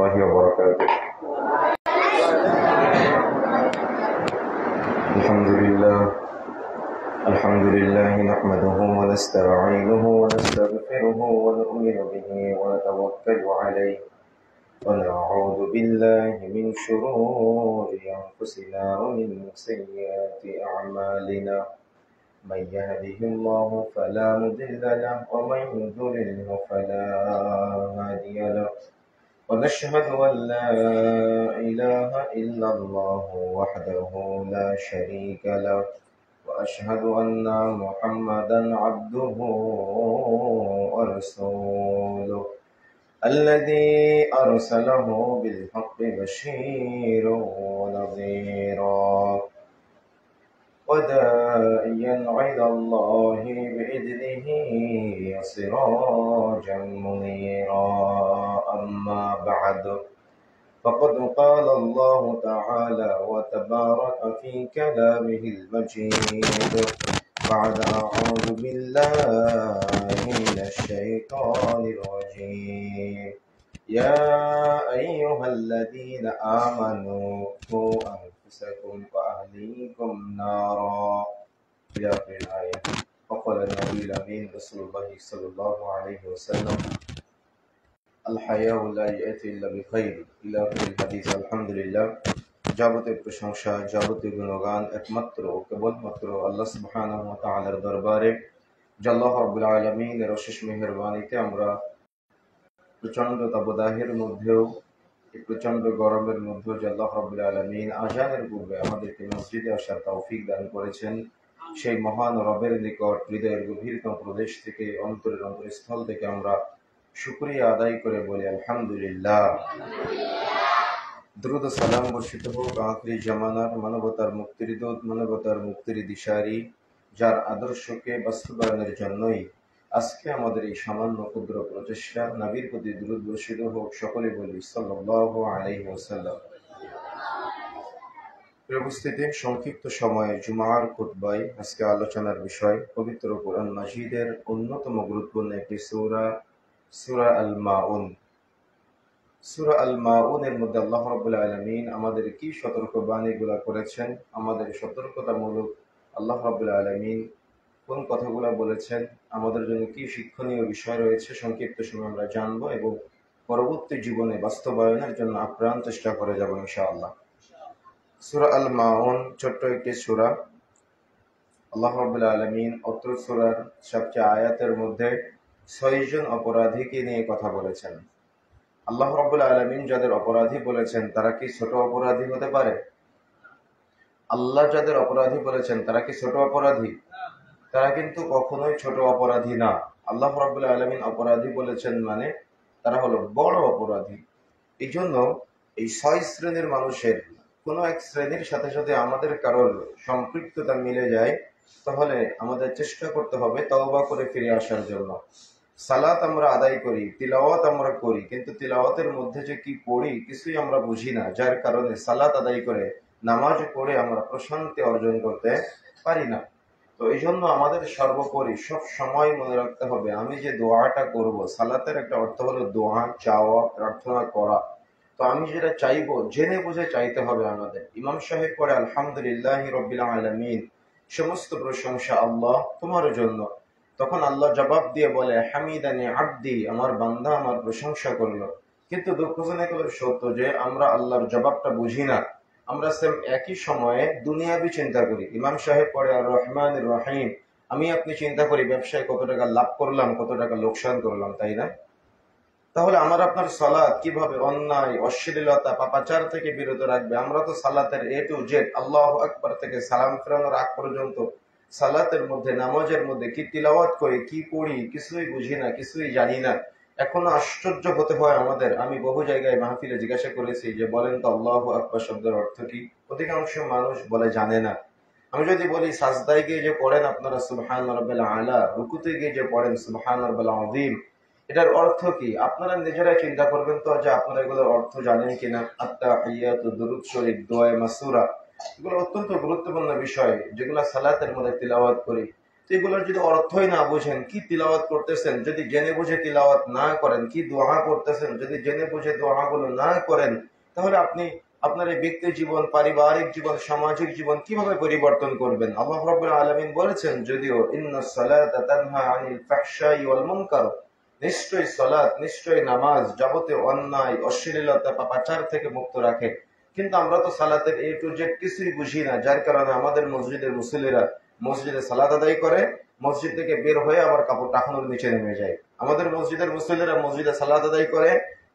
الله وبركاته. الحمد لله نحمده ونستعينه ونستغفره ونؤمن به ونتوكل عليه ونعوذ بالله من شرور أنفسنا ومن سيئات أعمالنا. من يهده الله فلا مضل له ومن يضلل فلا هادي له. ونشهد أن لا إله إلا الله وحده لا شريك له. وأشهد أن محمدا عبده ورسوله الذي أرسله بالحق بشيرا ونذيرا وداعيا إلى الله بإذنه سراجا منيرا. أما بعد فقد قال الله تعالى وتبارك في كلامه المجيد بعد أعوذ بالله من الشيطان الرجيم. يا أيها الذين آمنوا قوا أنفسكم وأهليكم نارا إلى آخر الآية. وقال النبي الأمين رسول الله صلى الله عليه وسلم الحياء لا يأتي إلا بخير إلى آخر الحديث. আলহামদুলিল্লাহ, যাবতীয় প্রশংসা, যাবতীয় গুণগান একমাত্র কেবলমাত্র আল্লাহ সুবহানাহু ওয়া তাআলার দরবারে। আল্লাহ রাব্বুল আলামিনের অশেষ মেহেরবানিতে আমরা প্রচন্ড তাবদাহের মধ্যেও, প্রচন্ড গরমের মধ্যেও আল্লাহ রাব্বুল আলামিন আযানের পূর্বে আমাদেরকে মসজিদে আসার তৌফিক দান করেছেন। সেই মহান রবের নিকট হৃদয়ের গভীরতম প্রদেশ থেকে, অন্তরের অন্তরস্থল থেকে আমরা শুকরিয়া আদায় করে বলি আলহামদুলিল্লাহ। দ্রুত সালাম বর্ষিত হোক আখিরি জামানার মানবতার মুক্তির দূত, মানবতার মুক্তির দিশারি, যার আদর্শকে বাস্তবায়নের জন্যই আজকে আমাদের এই সামান্য ক্ষুদ্র প্রচেষ্টা। নবীর প্রতি দ্রুত বর্ষিত হোক, সকলে বলি সাল্লাল্লাহু আলাইহি ওয়াসাল্লাম। উপস্থিতি সংক্ষিপ্ত সময়ে জুমার খুতবায় আজকে আলোচনার বিষয় পবিত্র কোরআন মাজিদের অন্যতম গুরুত্বপূর্ণ একটি সূরা, সূরা আল মাউন। সূরা আল মাউনের মধ্যে আল্লাহ রাব্বুল আলামিন আমাদের কি সতর্কবাণীগুলো করেছেন, আমাদের সতর্কতামূলক আল্লাহ রাব্বুল আলামিন কোন কথাগুলো বলেছেন, আমাদের জন্য কি শিক্ষণীয় বিষয় রয়েছে, সংক্ষিপ্ত সময় আমরা জানবো এবং পরবর্তী জীবনে বাস্তবায়নের জন্য আপ্রাণ চেষ্টা করে যাব ইনশাআল্লাহ। সূরা আল মাউন ছোট্ট একটি সূরা। আল্লাহ রাব্বুল আলামিন অত্র সূরার সবচেয়ে আয়াতের মধ্যে 6 জন অপরাধীকে নিয়ে কথা বলেছেন। আল্লাহ রাব্বুল আলামিন যাদের অপরাধী বলেছেন তারা কি ছোট অপরাধী হতে পারে? আল্লাহ যাদের অপরাধী বলেছেন তারা কি ছোট অপরাধী? তারা কিন্তু কখনোই ছোট অপরাধী না। আল্লাহ রাব্বুল আলামিন অপরাধী বলেছেন মানে তারা হলো বড় অপরাধী। এই জন্য এই 6 শ্রেণীর মানুষের কোনো এক শ্রেণীর সাথে সাথে আমাদের কারোর সম্পৃক্ততা মিলে যায়, তাহলে আমাদের চেষ্টা করতে হবে তওবা করে ফিরে আসার জন্য। সালাত আমরা আদায় করি, তিলাওয়াত আমরা করি, কিন্তু তিলাওয়াতের মধ্যে যে কি পড়ি কিছুই আমরা বুঝি না, যার কারণে সালাত আদায় করে নামাজ পড়ে আমরা প্রশান্তি অর্জন করতে পারি না। তো এই জন্য আমাদের সর্বোপরি সব সময় মনে রাখতে হবে, আমি যে দোয়াটা করব, সালাতের একটা অর্থ হলো দোয়া, চাওয়া, প্রার্থনা করা। তো আমি যেটা চাইবো জেনে বুঝে চাইতে হবে আমাদের। ইমাম সাহেব পড়ে আলহামদুলিল্লাহি রাব্বিল আলামিন, সমস্ত প্রশংসা আল্লাহ তোমার জন্য। তখন আল্লাহ জবাব দিয়ে বলে হামিদানি আব্দি, আমার বান্দা আমার প্রশংসা করলো। কিন্তু দুঃখজনক হলো সত্য যে আমরা আল্লাহর জবাবটা বুঝি না। আমরা সেম একই সময়ে দুনিয়াবি চিন্তা করি। ইমাম সাহেব পড়ে আর রহমানির রহিম, আমি আপনি চিন্তা করি ব্যবসায় কত টাকা লাভ করলাম, কত টাকা লোকসান করলাম, তাই না? তাহলে আমার আপনার সালাত কিভাবে অন্যায়, অশ্লীলতা, পাপাচার থেকে বিরত রাখবে? আমরা তো সালাতের এ টু জেড আল্লাহু আকবার থেকে সালাম ফেরানোর আগ পর্যন্ত সালাতের মধ্যে, নামাজের মধ্যে কি তিলাওয়াত করি, কি পড়ি কিছুই বুঝি না, কিছুই জানি না। এখনো আশ্চর্য হতে হয় আমাদের। আমি বহু জায়গায় মাহফিলে জিজ্ঞাসা করেছি যে বলেন তো আল্লাহু আকবার শব্দের অর্থ কি? অধিকাংশ মানুষ বলে জানে না। আমি যদি বলি সাজদায় গিয়ে যে পড়েন আপনারা সুবহান রাব্বিল আলা, রুকুতে গিয়ে যে পড়েন সুবহান রাব্বিল আযীম, এটার অর্থ কি? আপনারা নিজেরাই চিন্তা করবেন তো যে আপনারা এগুলোর অর্থ জানেন কিনা। আত্তাহিয়াতু, দুরূদ শরীফ, দোয়া মাসুরা, এগুলো অত্যন্ত গুরুত্বপূর্ণ বিষয় যেগুলো সালাতের মধ্যে তিলাওয়াত করি। তো এগুলোর যদি অর্থই না বুঝেন, কি তিলাওয়াত করতেছেন যদি জেনে বুঝে তিলাওয়াত না করেন, কি দোয়া করতেছেন যদি জেনে বুঝে দোয়াগুলো না করেন, তাহলে আপনি আপনার এই ব্যক্তি জীবন, পারিবারিক জীবন, সামাজিক জীবন কিভাবে পরিবর্তন করবেন? আল্লাহ রাব্বুল আলামিন বলেছেন, যদিও ইন্নাস সালাতা তানহা আনিল ফাহশাই ওয়াল মুনকার, নিশ্চয়ই সালাত, নিশ্চয়ই নামাজ যাবতীয় অন্যায়, অশ্লীলতা, পাপাচার থেকে মুক্ত রাখে। কিন্তু আমরা তো সালাতের এ টু জেড কিছুই বুঝি না, যার কারণে আমাদের মসজিদের মুসল্লিরা মসজিদে সালাত আদায় করে, মসজিদ থেকে বের হয়ে আবার কাপড় টাকানোর নিচে নেমে যায়। আমাদের মসজিদের মুসল্লিরা মসজিদে সালাত আদায় করে,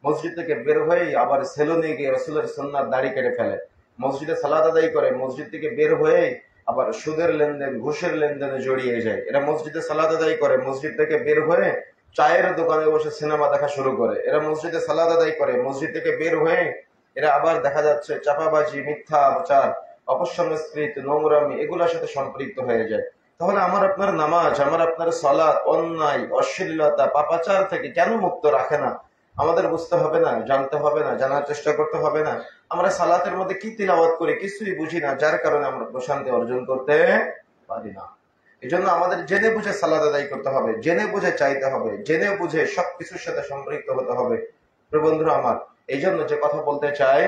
মসজিদ থেকে বের হয়ে আবার সেলুনে গিয়ে রাসূলের সুন্নাত দাড়ি কেটে ফেলে। মসজিদে সালাত আদায় করে, মসজিদ থেকে বের হয়ে আবার সুদের লেনদেন, ঘুষের লেনদেনে জড়িয়ে যায়। এরা মসজিদে সালাত আদায় করে, মসজিদ থেকে বের হয়ে চায়ের দোকানে বসে সিনেমা দেখা শুরু করে। এরা মসজিদে সালাত আদায় করে, মসজিদ থেকে বের হয়ে এরা আবার দেখা যাচ্ছে চাপাবাজি, মিথ্যা আচার, অপসংস্কৃত, নোংরামি এগুলোর সাথে সম্পৃক্ত হয়ে যায়। তাহলে আমার আপনার নামাজ, আমার আপনার সালাত অন্যায়, অশ্লীলতা, পাপাচার থেকে কেন মুক্ত রাখে না? আমাদের বুঝতে হবে না, জানতে হবে না, জানার চেষ্টা করতে হবে না? আমরা সালাতের মধ্যে কি তিলাওয়াত করি কিছুই বুঝি না, যার কারণে আমরা প্রশান্তি অর্জন করতে পারি না। এই জন্য আমাদের জেনে বুঝে সালাত আদায় করতে হবে, জেনে বুঝে চাইতে হবে, জেনে বুঝে সবকিছুর সাথে সম্পৃক্ত হতে হবে। বন্ধুরা আমার, এই জন্য যে কথা বলতে চাই,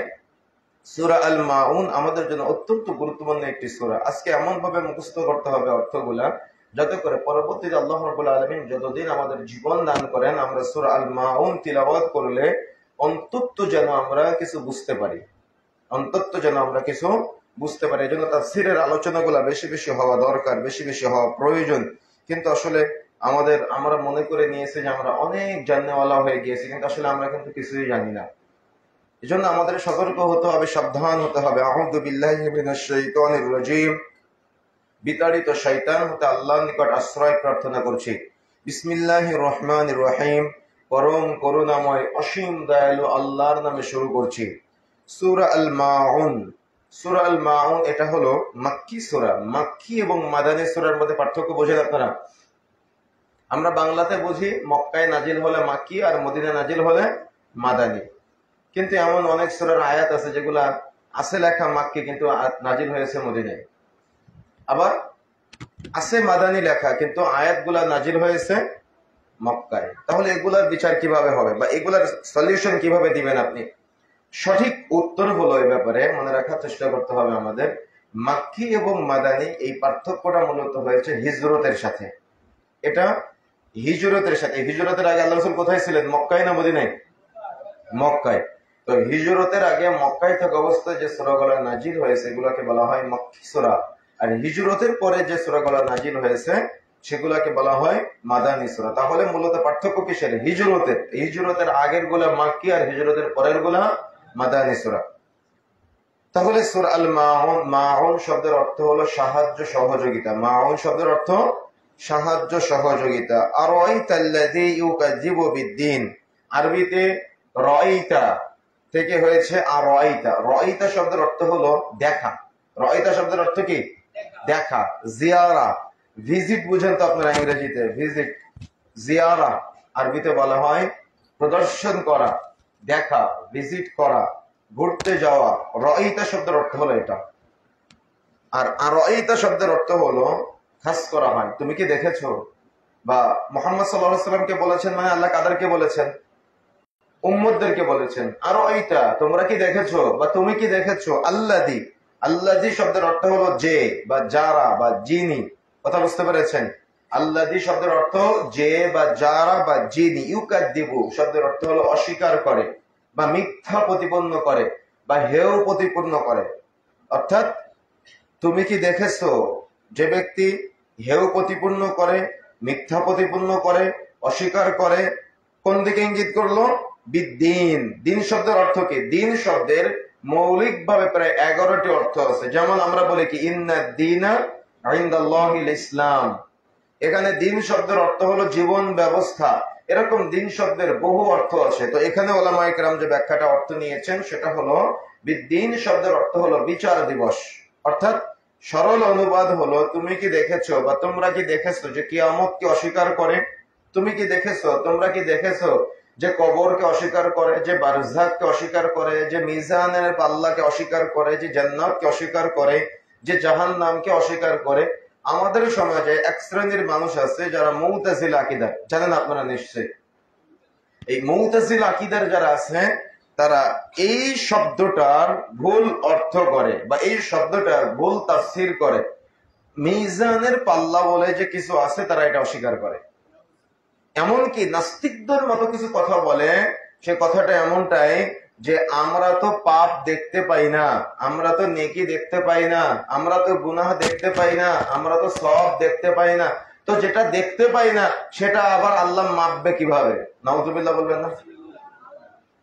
সূরা আল মাউন আমাদের জন্য অত্যন্ত গুরুত্বপূর্ণ একটি সূরা। আজকে এমন ভাবে মুখস্থ করতে হবে অর্থগুলা, যাতে করে পরবর্তীতে আল্লাহ রাব্বুল আলামিন যতদিন আমাদের জীবন দান করেন, আমরা সূরা আল মাউন তিলাওয়াত করলে অন্তত যেন আমরা কিছু বুঝতে পারি, অন্তত যেন আমরা কিছু বুঝতে পারি। এই জন্য তাফসীরের আলোচনাগুলা বেশি বেশি হওয়া দরকার, বেশি বেশি হওয়া প্রয়োজন। কিন্তু আসলে আমরা মনে করে নিয়েছি যে আমরা অনেক জাননেওয়ালা হয়ে গিয়েছি, কিন্তু আসলে আমরা কিন্তু কিছুই জানি না। এজন্য আমাদের সতর্ক হতে হবে, সাবধান হতে হবে। আউযু বিল্লাহি মিনাশ শাইতানির রাজীম। বিতাড়িত শয়তান হতে আল্লাহর নিকট আশ্রয় প্রার্থনা করছি। বিসমিল্লাহির রহমানির রহিম। পরম করুণাময় অসীম দয়ালু আল্লাহর নামে শুরু করছি। সূরা আল মাউন। সূরা আল মাউন এটা হলো মাক্কি সূরা। মাক্কি এবং মাদানী সূরার মধ্যে পার্থক্য বোঝেন আপনারা? আমরা বাংলাতে বুঝি মক্কায় নাজিল হলে মাক্কি আর মদিনায় নাজিল হলে মাদানী। কিন্তু এমন অনেক সূরার আয়াত আছে যেগুলা আছে লেখা মাক্কি কিন্তু নাজিল হয়েছে মদিনায়, আবার আছে মাদানী লেখা কিন্তু আয়াতগুলা নাজিল হয়েছে মক্কায়। তাহলে এগুলার বিচার কিভাবে হবে বা এগুলার সলিউশন কিভাবে দিবেন আপনি? সঠিক উত্তর হলো, এই ব্যাপারে মনে রাখার চেষ্টা করতে হবে আমাদের, মাক্কি এবং মাদানী এই পার্থক্যটা মূলত হয়েছে হিজরতের সাথে। এটা হিজরতের সাথে। হিজরতের আগে আল্লাহ রাসূল কোথায় ছিলেন? মক্কায় না মদিনায়? মক্কায়। তো হিজরতের আগে মক্কায় থাকা অবস্থায় যে সূরাগুলো নাজিল হয়েছে এগুলোকে বলা হয় মক্কি সূরা, আর হিজরতের পরে যে সূরাগুলো নাজিল হয়েছে সেগুলোকে বলা হয় মাদানী সূরা। তাহলে মূলত পার্থক্য কিসের? হিজরতের। হিজরতের আগের গুলা মাক্কি আর হিজরতের পরের গুলা মাদানী সূরা। তাহলে সূরা আল মাউন, মাউন শব্দের অর্থ হলো সাহায্য, সহযোগিতা। মাউন শব্দের অর্থ সাহায্য, সহযোগিতা। আরাইতাল্লাযী ইউকাযযিবু বিদ্দীন, আরবিতে রাইতা থেকে হয়েছে আরাইতা। রাইতা শব্দের অর্থ হলো দেখা। রাইতা শব্দের অর্থ কি? দেখা। জিয়ারা, ভিজিট বুঝেন তো আপনারা ইংরেজিতে? ভিজিট, জিয়ারা আরবিতে বলা হয় প্রদর্শন করা, দেখা, ভিজিট করা, ঘুরতে যাওয়া। রাইতা শব্দের অর্থ হলো এটা। আর আরাইতা শব্দের অর্থ হলো খাস করা হয়। তুমি কি দেখেছো? বা মুহাম্মদ সাল্লাল্লাহু আলাইহি ওয়াসাল্লামকে বলেছেন, মানে আল্লাহ কাদেরকে বলেছেন? উম্মতদেরকে বলেছেন। আরাইতা, তোমরা কি দেখেছো বা তুমি কি দেখেছো? আল্লাযী, আল্লাযী শব্দের অর্থ হলো যে বা যারা বা যিনি। কথা বুঝতে পেরেছেন? আল্লাযী শব্দের অর্থ যে বা যারা বা যিনি। ইউকাযযিবু শব্দের অর্থ হলো অস্বীকার করে বা মিথ্যা প্রতিপন্ন করে বা হেয় প্রতিপন্ন করে। অর্থাৎ তুমি কি দেখেছো যে ব্যক্তি হেয় প্রতিপন্ন করে, মিথ্যা প্রতিপন্ন করে, অস্বীকার করে, কোন দিকে ইঙ্গিত করলো? বিদ্দিন। দিন শব্দের অর্থ কি? দিন শব্দের মৌলিকভাবে প্রায় 11টি অর্থ আছে। যেমন আমরা বলি কি ইন্নাদ দীনা ইনদাল্লাহিল ইসলাম। এখানে দিন শব্দের অর্থ হলো জীবন ব্যবস্থা। এরকম দিন শব্দের বহু অর্থ আছে। তো এখানে ওলামায়ে কেরাম যে ব্যাখ্যাটা অর্থ নিয়েছেন সেটা হলো বিদ্দিন শব্দের অর্থ হলো বিচার দিবস। অর্থাৎ সরল অনুবাদ হলো তুমি কি দেখেছো বা তোমরা কি দেখেছো যে কিয়ামতকে অস্বীকার করে? তুমি কি দেখেছো, তোমরা কি দেখেছো যে কবরকে অস্বীকার করে, যে বারজাখকে অস্বীকার করে, যে মিজানের পাল্লাকে অস্বীকার করে, যে জান্নাতকে অস্বীকার করে, যে জাহান্নামকে অস্বীকার করে? আমাদের সমাজে এক শ্রেণীর মানুষ আছে যারা মুতাজিলা আকীদার, জানেন আপনারা নিশ্চয়ই। এই মুতাজিলা আকীদার যারা আছে তারা এই শব্দটার ভুল অর্থ করে বা এই শব্দটার ভুল তাফসীর করে। মিজানের পাল্লা বলে যে কিছু আছে তারা এটা অস্বীকার করে। এমনকি নাস্তিকদের মতো কিছু কথা বলে, সে কথাটা এমনটাই যে আমরা তো পাপ দেখতে পাই না, আমরা তো নেকি দেখতে পাই না, আমরা তো গুনাহ দেখতে পাই না, আমরা তো সওয়াব দেখতে পাই না, তো যেটা দেখতে পাই না সেটা আবার আল্লাহ মাপবে কিভাবে? নাউযুবিল্লাহ বলবেন না?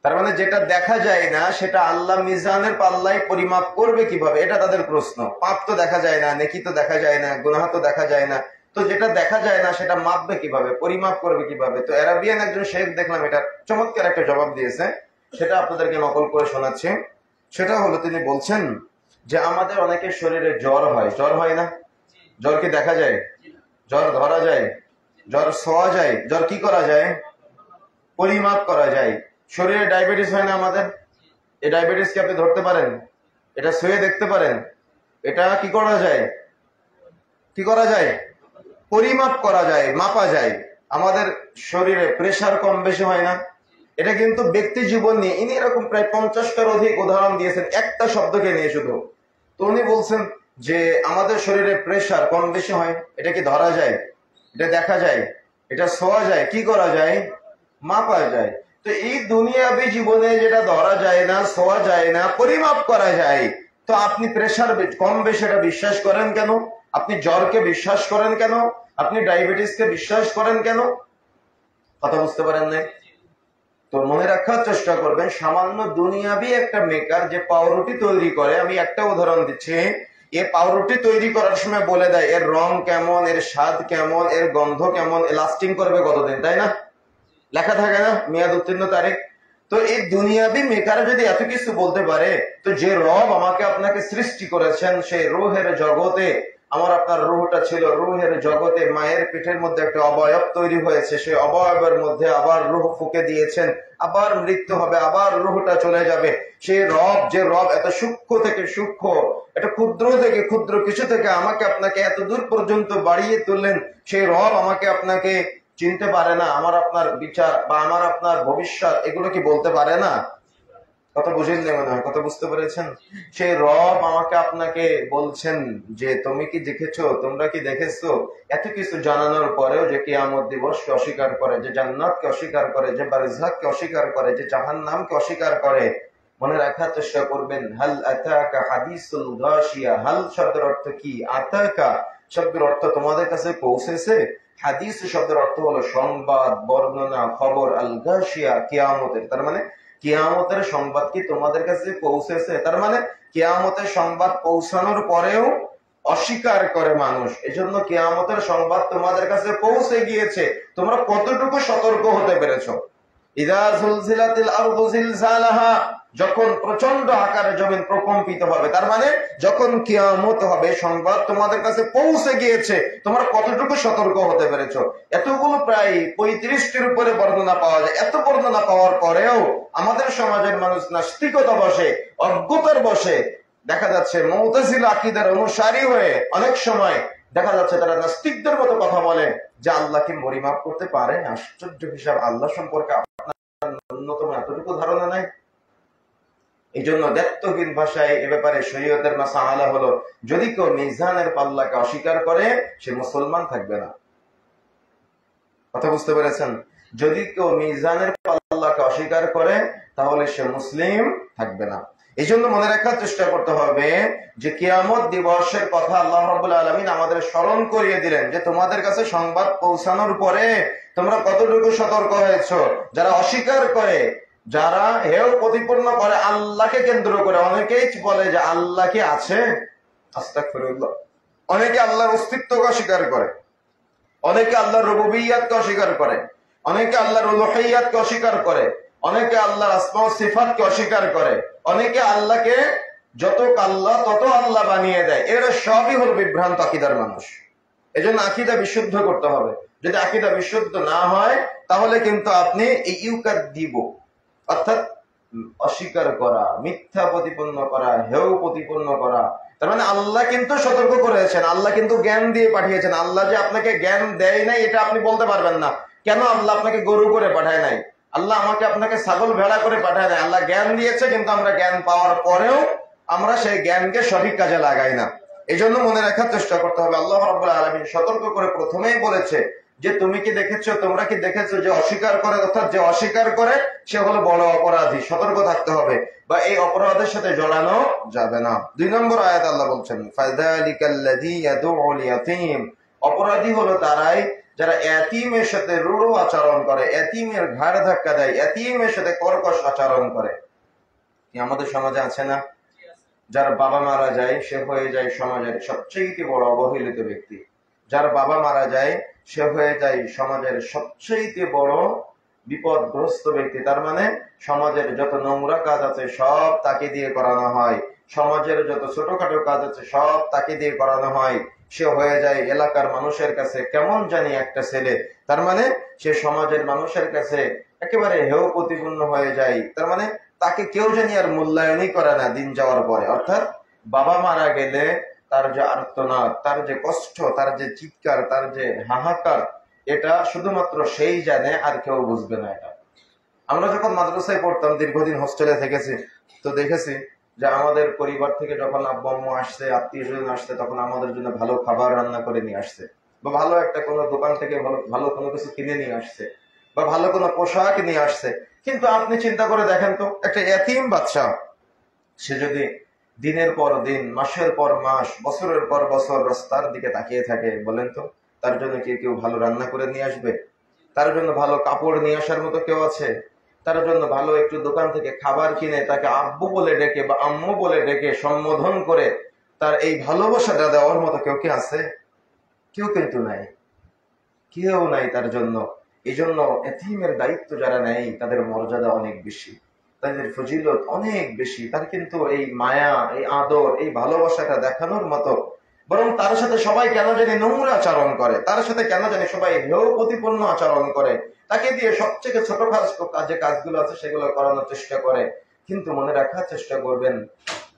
তার মানে যেটা দেখা যায় না সেটা আল্লাহ মিজানের পাল্লায় পরিমাপ করবে কিভাবে, এটা তাদের প্রশ্ন। পাপ তো দেখা যায় না, নেকি তো দেখা যায় না, গুনাহ তো দেখা যায় না, তো যেটা দেখা যায় না সেটা মাপবে কিভাবে, পরিমাপ করবে কিভাবে? তো আরাবিয়ান একজন শেখ দেখলাম এটা চমৎকার একটা জবাব দিয়েছে, সেটা আপনাদেরকে নকল করে শোনাচ্ছি। সেটা হলো তিনি বলছেন যে আমাদের অনেকের শরীরে জ্বর হয়, জ্বর হয় না? জ্বর কি দেখা যায়? জ্বর ধরা যায়? জ্বর ছোঁয়া যায়? জ্বর কি করা যায়? পরিমাপ করা যায়। শরীরে ডায়াবেটিস হয় না আমাদের? এই ডায়াবেটিস কি আপনি ধরতে পারেন? এটা ছুঁয়ে দেখতে পারেন? এটা কি করা যায়? কি করা যায়? পরিমাপ করা যায়, মাপা যায়। আমাদের শরীরে প্রেসার কম বেশি হয় না? এটা কিন্তু ব্যক্তি জীবন নিয়ে ইনি এরকম প্রায় 50টার অধিক উদাহরণ দিয়েছেন একটা শব্দকে নিয়ে শুধু। তো উনি বলছেন যে আমাদের শরীরে প্রেসার কম বেশি হয়, এটা কি ধরা যায়? এটা দেখা যায়? এটা ছোঁয়া যায়? কি করা যায়? মাপা যায়। তো এই দুনিয়াবি জীবনে যেটা ধরা যায় না, ছোঁয়া যায় না, পরিমাপ করা যায়, তো আপনি প্রেসার কম বেশি এটা বিশ্বাস করেন কেন? আপনি জ্বরকে বিশ্বাস করেন কেন? আপনি ডায়াবেটিসকে বিশ্বাস করেন কেন? কথা বুঝতে পারেন না? তো মনে রাখার চেষ্টা করবেন, সামান্য দুনিয়াবি একটা মেকার যে পাউরুটি তৈরি করে, আমি একটা উদাহরণ দিচ্ছি, এ পাউরুটি তৈরি করার সময় বলে দেয় এর রং কেমন, এর স্বাদ কেমন, এর গন্ধ কেমন, লাস্টিং করবে কতদিন, তাই না? লেখা থাকে না মেয়াদ উত্তীর্ণ তারিখ? তো এই দুনিয়াবি মেকার যদি এত কিছু বলতে পারে, তো যে রব আমাকে আপনাকে সৃষ্টি করেছেন সেই রুহের জগতে, আমার আপনার রুহটা ছিল রুহের জগতে, মায়ের পেটের মধ্যে একটা অবয়ব তৈরি হয়েছে, সেই অবয়বের মধ্যে আবার রুহ ফুঁকে দিয়েছেন, আবার মৃত্যু হবে, আবার রুহটা চলে যাবে। সেই রব, যে রব এত সূক্ষ্ম থেকে সূক্ষ্ম, এটা ক্ষুদ্র থেকে ক্ষুদ্র কিছু থেকে আমাকে আপনাকে এত দূর পর্যন্ত বাড়িয়ে তুললেন, সেই রব আমাকে আপনাকে চিনতে পারে না? আমার আপনার বিচার বা আমার আপনার ভবিষ্যৎ এগুলো কি বলতে পারে না? কথা বুঝেন না মনে হয়? কথা বুঝতে পেরেছেন? সেই রব আমাকে আপনাকে বলছেন যে তুমি কি দেখেছো, তোমরা কি দেখেছো? এত কিছু জানানোর পরেও যে কিয়ামত দিবসকে অস্বীকার করে, যে জান্নাতকে অস্বীকার করে, যে বারজাখকে অস্বীকার করে, যে জাহান্নামকে অস্বীকার করে। মনে রাখার চেষ্টা করবেন, হাল আতাকা হাদিসুল গাশিয়া। হাল শব্দের অর্থ কি? আতাকা শব্দের অর্থ তোমাদের কাছে পৌঁছেছে। হাদিস শব্দের অর্থ হলো সংবাদ, বর্ণনা, খবর। আল গাশিয়া কিয়ামতের, তার মানে কিয়ামতের সংবাদ কি তোমাদের কাছে পৌঁছেছে? তার মানে কিয়ামতের সংবাদ পৌঁছানোর পরেও অস্বীকার করে মানুষ, এজন্য কিয়ামতের সংবাদ তোমাদের কাছে পৌঁছে গিয়েছে, তোমরা কতটুকু সতর্ক হতে পেরেছো? ইদা জুলজিলাতিল আরদু জিলজালাহা, যখন প্রচন্ড আকারে জমিন প্রকম্পিত হবে, তার মানে যখন কিয়ামত হবে, সংবাদ তোমাদের কাছে পৌঁছে গিয়েছে, তোমরা কতটুকু সতর্ক হতে পেরেছো? এতগুলো প্রায় 35টির উপরে বর্ণনা পাওয়া যায়। এত বর্ণনা পাওয়ার পরেও আমাদের সমাজের মানুষ নাস্তিকতা বসে, অজ্ঞতার বসে দেখা যাচ্ছে মুতাজিলা আকীদার অনুসারী হয়ে অনেক সময় দেখা যাচ্ছে তারা নাস্তিকদের মতো কথা বলে যে আল্লাহ কি পরিমাপ করতে পারে? আশ্চর্য হিসাব, আল্লাহ সম্পর্কে ন্যূনতম এতটুকু ধারণা নাই। এই জন্য দায়িত্বহীন ভাষায় এ ব্যাপারে শরীয়তের মাসআলা হলো, যদি কেউ মিজানের পাল্লাকে অস্বীকার করে সে মুসলমান থাকবে না। কথা বুঝতে পেরেছেন? যদি কেউ মিজানের পাল্লাকে অস্বীকার করে তাহলে সে মুসলিম থাকবে না। এই জন্য মনে রাখার চেষ্টা করতে হবে যে কিয়ামত দিবসের কথা আল্লাহ রাব্বুল আলামিন আমাদের স্মরণ করিয়ে দিলেন যে তোমাদের কাছে সংবাদ পৌঁছানোর পরে তোমরা কতটুকু সতর্ক হয়েছো। যারা অস্বীকার করে, যারা হেয় প্রতিপন্ন করে আল্লাহকে কেন্দ্র করে, অনেকেই বলে যে আল্লাহ কি আছে, আস্তাগফিরুল্লাহ, অনেকে আল্লাহর অস্তিত্বকে অস্বীকার করে, অনেকে আল্লাহর রুবুবিয়্যাতকে অস্বীকার করে, অনেকে আল্লাহর উলুহিয়্যাতকে অস্বীকার করে, অনেকে আল্লাহর আসমা ও সিফাতকে অস্বীকার করে, অনেকে আল্লাহকে যত আল্লাহ তত আল্লাহ বানিয়ে দেয়। এরা সবই হলো বিভ্রান্ত আকীদার মানুষ। এজন্য আকীদা বিশুদ্ধ করতে হবে। যদি আকীদা বিশুদ্ধ না হয় তাহলে কিন্তু আপনি এই ইউকাদ্দিবু অর্থাৎ অস্বীকার করা, মিথ্যা প্রতিপন্ন করা, হেয় প্রতিপন্ন করা। তার মানে আল্লাহ কিন্তু সতর্ক করেছেন, আল্লাহ কিন্তু জ্ঞান দিয়ে পাঠিয়েছেন। আল্লাহ যে আপনাকে জ্ঞান দেয় নাই এটা আপনি বলতে পারবেন না। কেন আল্লাহ আপনাকে গরু করে পাঠায় নাই, আল্লাহ আমাকে আপনাকে ছাগল ভেড়া করে পাঠায় নাই। আল্লাহ জ্ঞান দিয়েছে, কিন্তু আমরা জ্ঞান পাওয়ার পরেও আমরা সেই জ্ঞানকে সঠিক কাজে লাগাই না। এই জন্য মনে রাখার চেষ্টা করতে হবে, আল্লাহ রাব্বুল আলামিন সতর্ক করে প্রথমেই বলেছে যে তুমি কি দেখেছো, তোমরা কি দেখেছো যে অস্বীকার করে, অর্থাৎ যে অস্বীকার করে সে হলো বড় অপরাধী, সতর্ক থাকতে হবে বা এই অপরাধের সাথে জড়ানো যাবে না। 2 নম্বর আয়াত আল্লাহ বলছেন ফাযালিকাল্লাযী ইয়াদউল ইয়াতীম, অপরাধী হলো তারাই যারা এতিমের সাথে রূঢ় আচরণ করে, এতিমের ঘাড় ধাক্কা দেয়, এতিমের সাথে কর্কশ আচরণ করে। আমাদের সমাজে আছে না, যার বাবা মারা যায় সে হয়ে যায় সমাজের সবচেয়ে বড় অবহেলিত ব্যক্তি। যার বাবা মারা যায় সে হয়ে যায় সমাজের সবচেয়ে বড় বিপদগ্রস্ত ব্যক্তি। তার মানে সমাজের যত নোংরা কাজ আছে সব তাকে দিয়ে করানো হয়, সমাজের যত ছোটখাটো কাজ আছে সব তাকে দিয়ে করানো হয়। সে হয়ে যায় এলাকার মানুষের কাছে কেমন জানি একটা ছেলে। তার মানে সে সমাজের মানুষের কাছে একেবারে হেয় প্রতিপন্ন হয়ে যায়। তার মানে তাকে কেউ জানি আর মূল্যায়নই করে না দিন যাওয়ার পরে। অর্থাৎ বাবা মারা গেলে তার যে আর্তনাদ, তার যে কষ্ট, তার যে চিৎকার, তার যে হাহাকার, এটা শুধুমাত্র সেই জানে, আর কেউ বুঝবে না এটা। আমরা যখন মাদ্রাসায় পড়তাম, দীর্ঘদিন হোস্টেলে থেকেছি, তো দেখেছি যে আমাদের পরিবার থেকে যখন আব্বু আম্মু আসছে, আত্মীয় স্বজন আসছে, তখন আমাদের জন্য ভালো খাবার রান্না করে নিয়ে আসছে, বা ভালো একটা কোনো দোকান থেকে ভালো কোনো কিছু কিনে নিয়ে আসছে, বা ভালো কোনো পোশাক নিয়ে আসছে। কিন্তু আপনি চিন্তা করে দেখেন তো, একটা এতিম বাচ্চা সে যদি দিনের পর দিন, মাসের পর মাস, বছরের পর বছর রাস্তার দিকে তাকিয়ে থাকে, বলেন তো তার জন্য কি কেউ ভালো রান্না করে নিয়ে আসবে? তার জন্য ভালো কাপড় নিয়ে আসার মতো কেউ আছে? তার জন্য ভালো একটু দোকান থেকে খাবার কিনে তাকে আব্বু বলে ডেকে বা আম্মু বলে ডেকে সম্বোধন করে তার এই ভালোবাসাটা দেওয়ার মতো কেউ কি আছে? কেউ কিন্তু নাই, কেউ নাই তার জন্য। এই জন্য এতিমের দায়িত্ব যারা নেয় তাদের মর্যাদা অনেক বেশি, তাদের ফজিলত অনেক বেশি। তার কিন্তু এই মায়া, এই আদর, এই ভালোবাসাটা দেখানোর মতো, বরং তার সাথে সবাই কেন জানি নোংরা আচরণ করে, তার সাথে কেন জানি সবাই হেয় প্রতিপন্ন আচরণ করে, তাকে দিয়ে সবচেয়ে ছোট যে কাজগুলো আছে সেগুলো করানোর চেষ্টা করে। কিন্তু মনে রাখার চেষ্টা করবেন,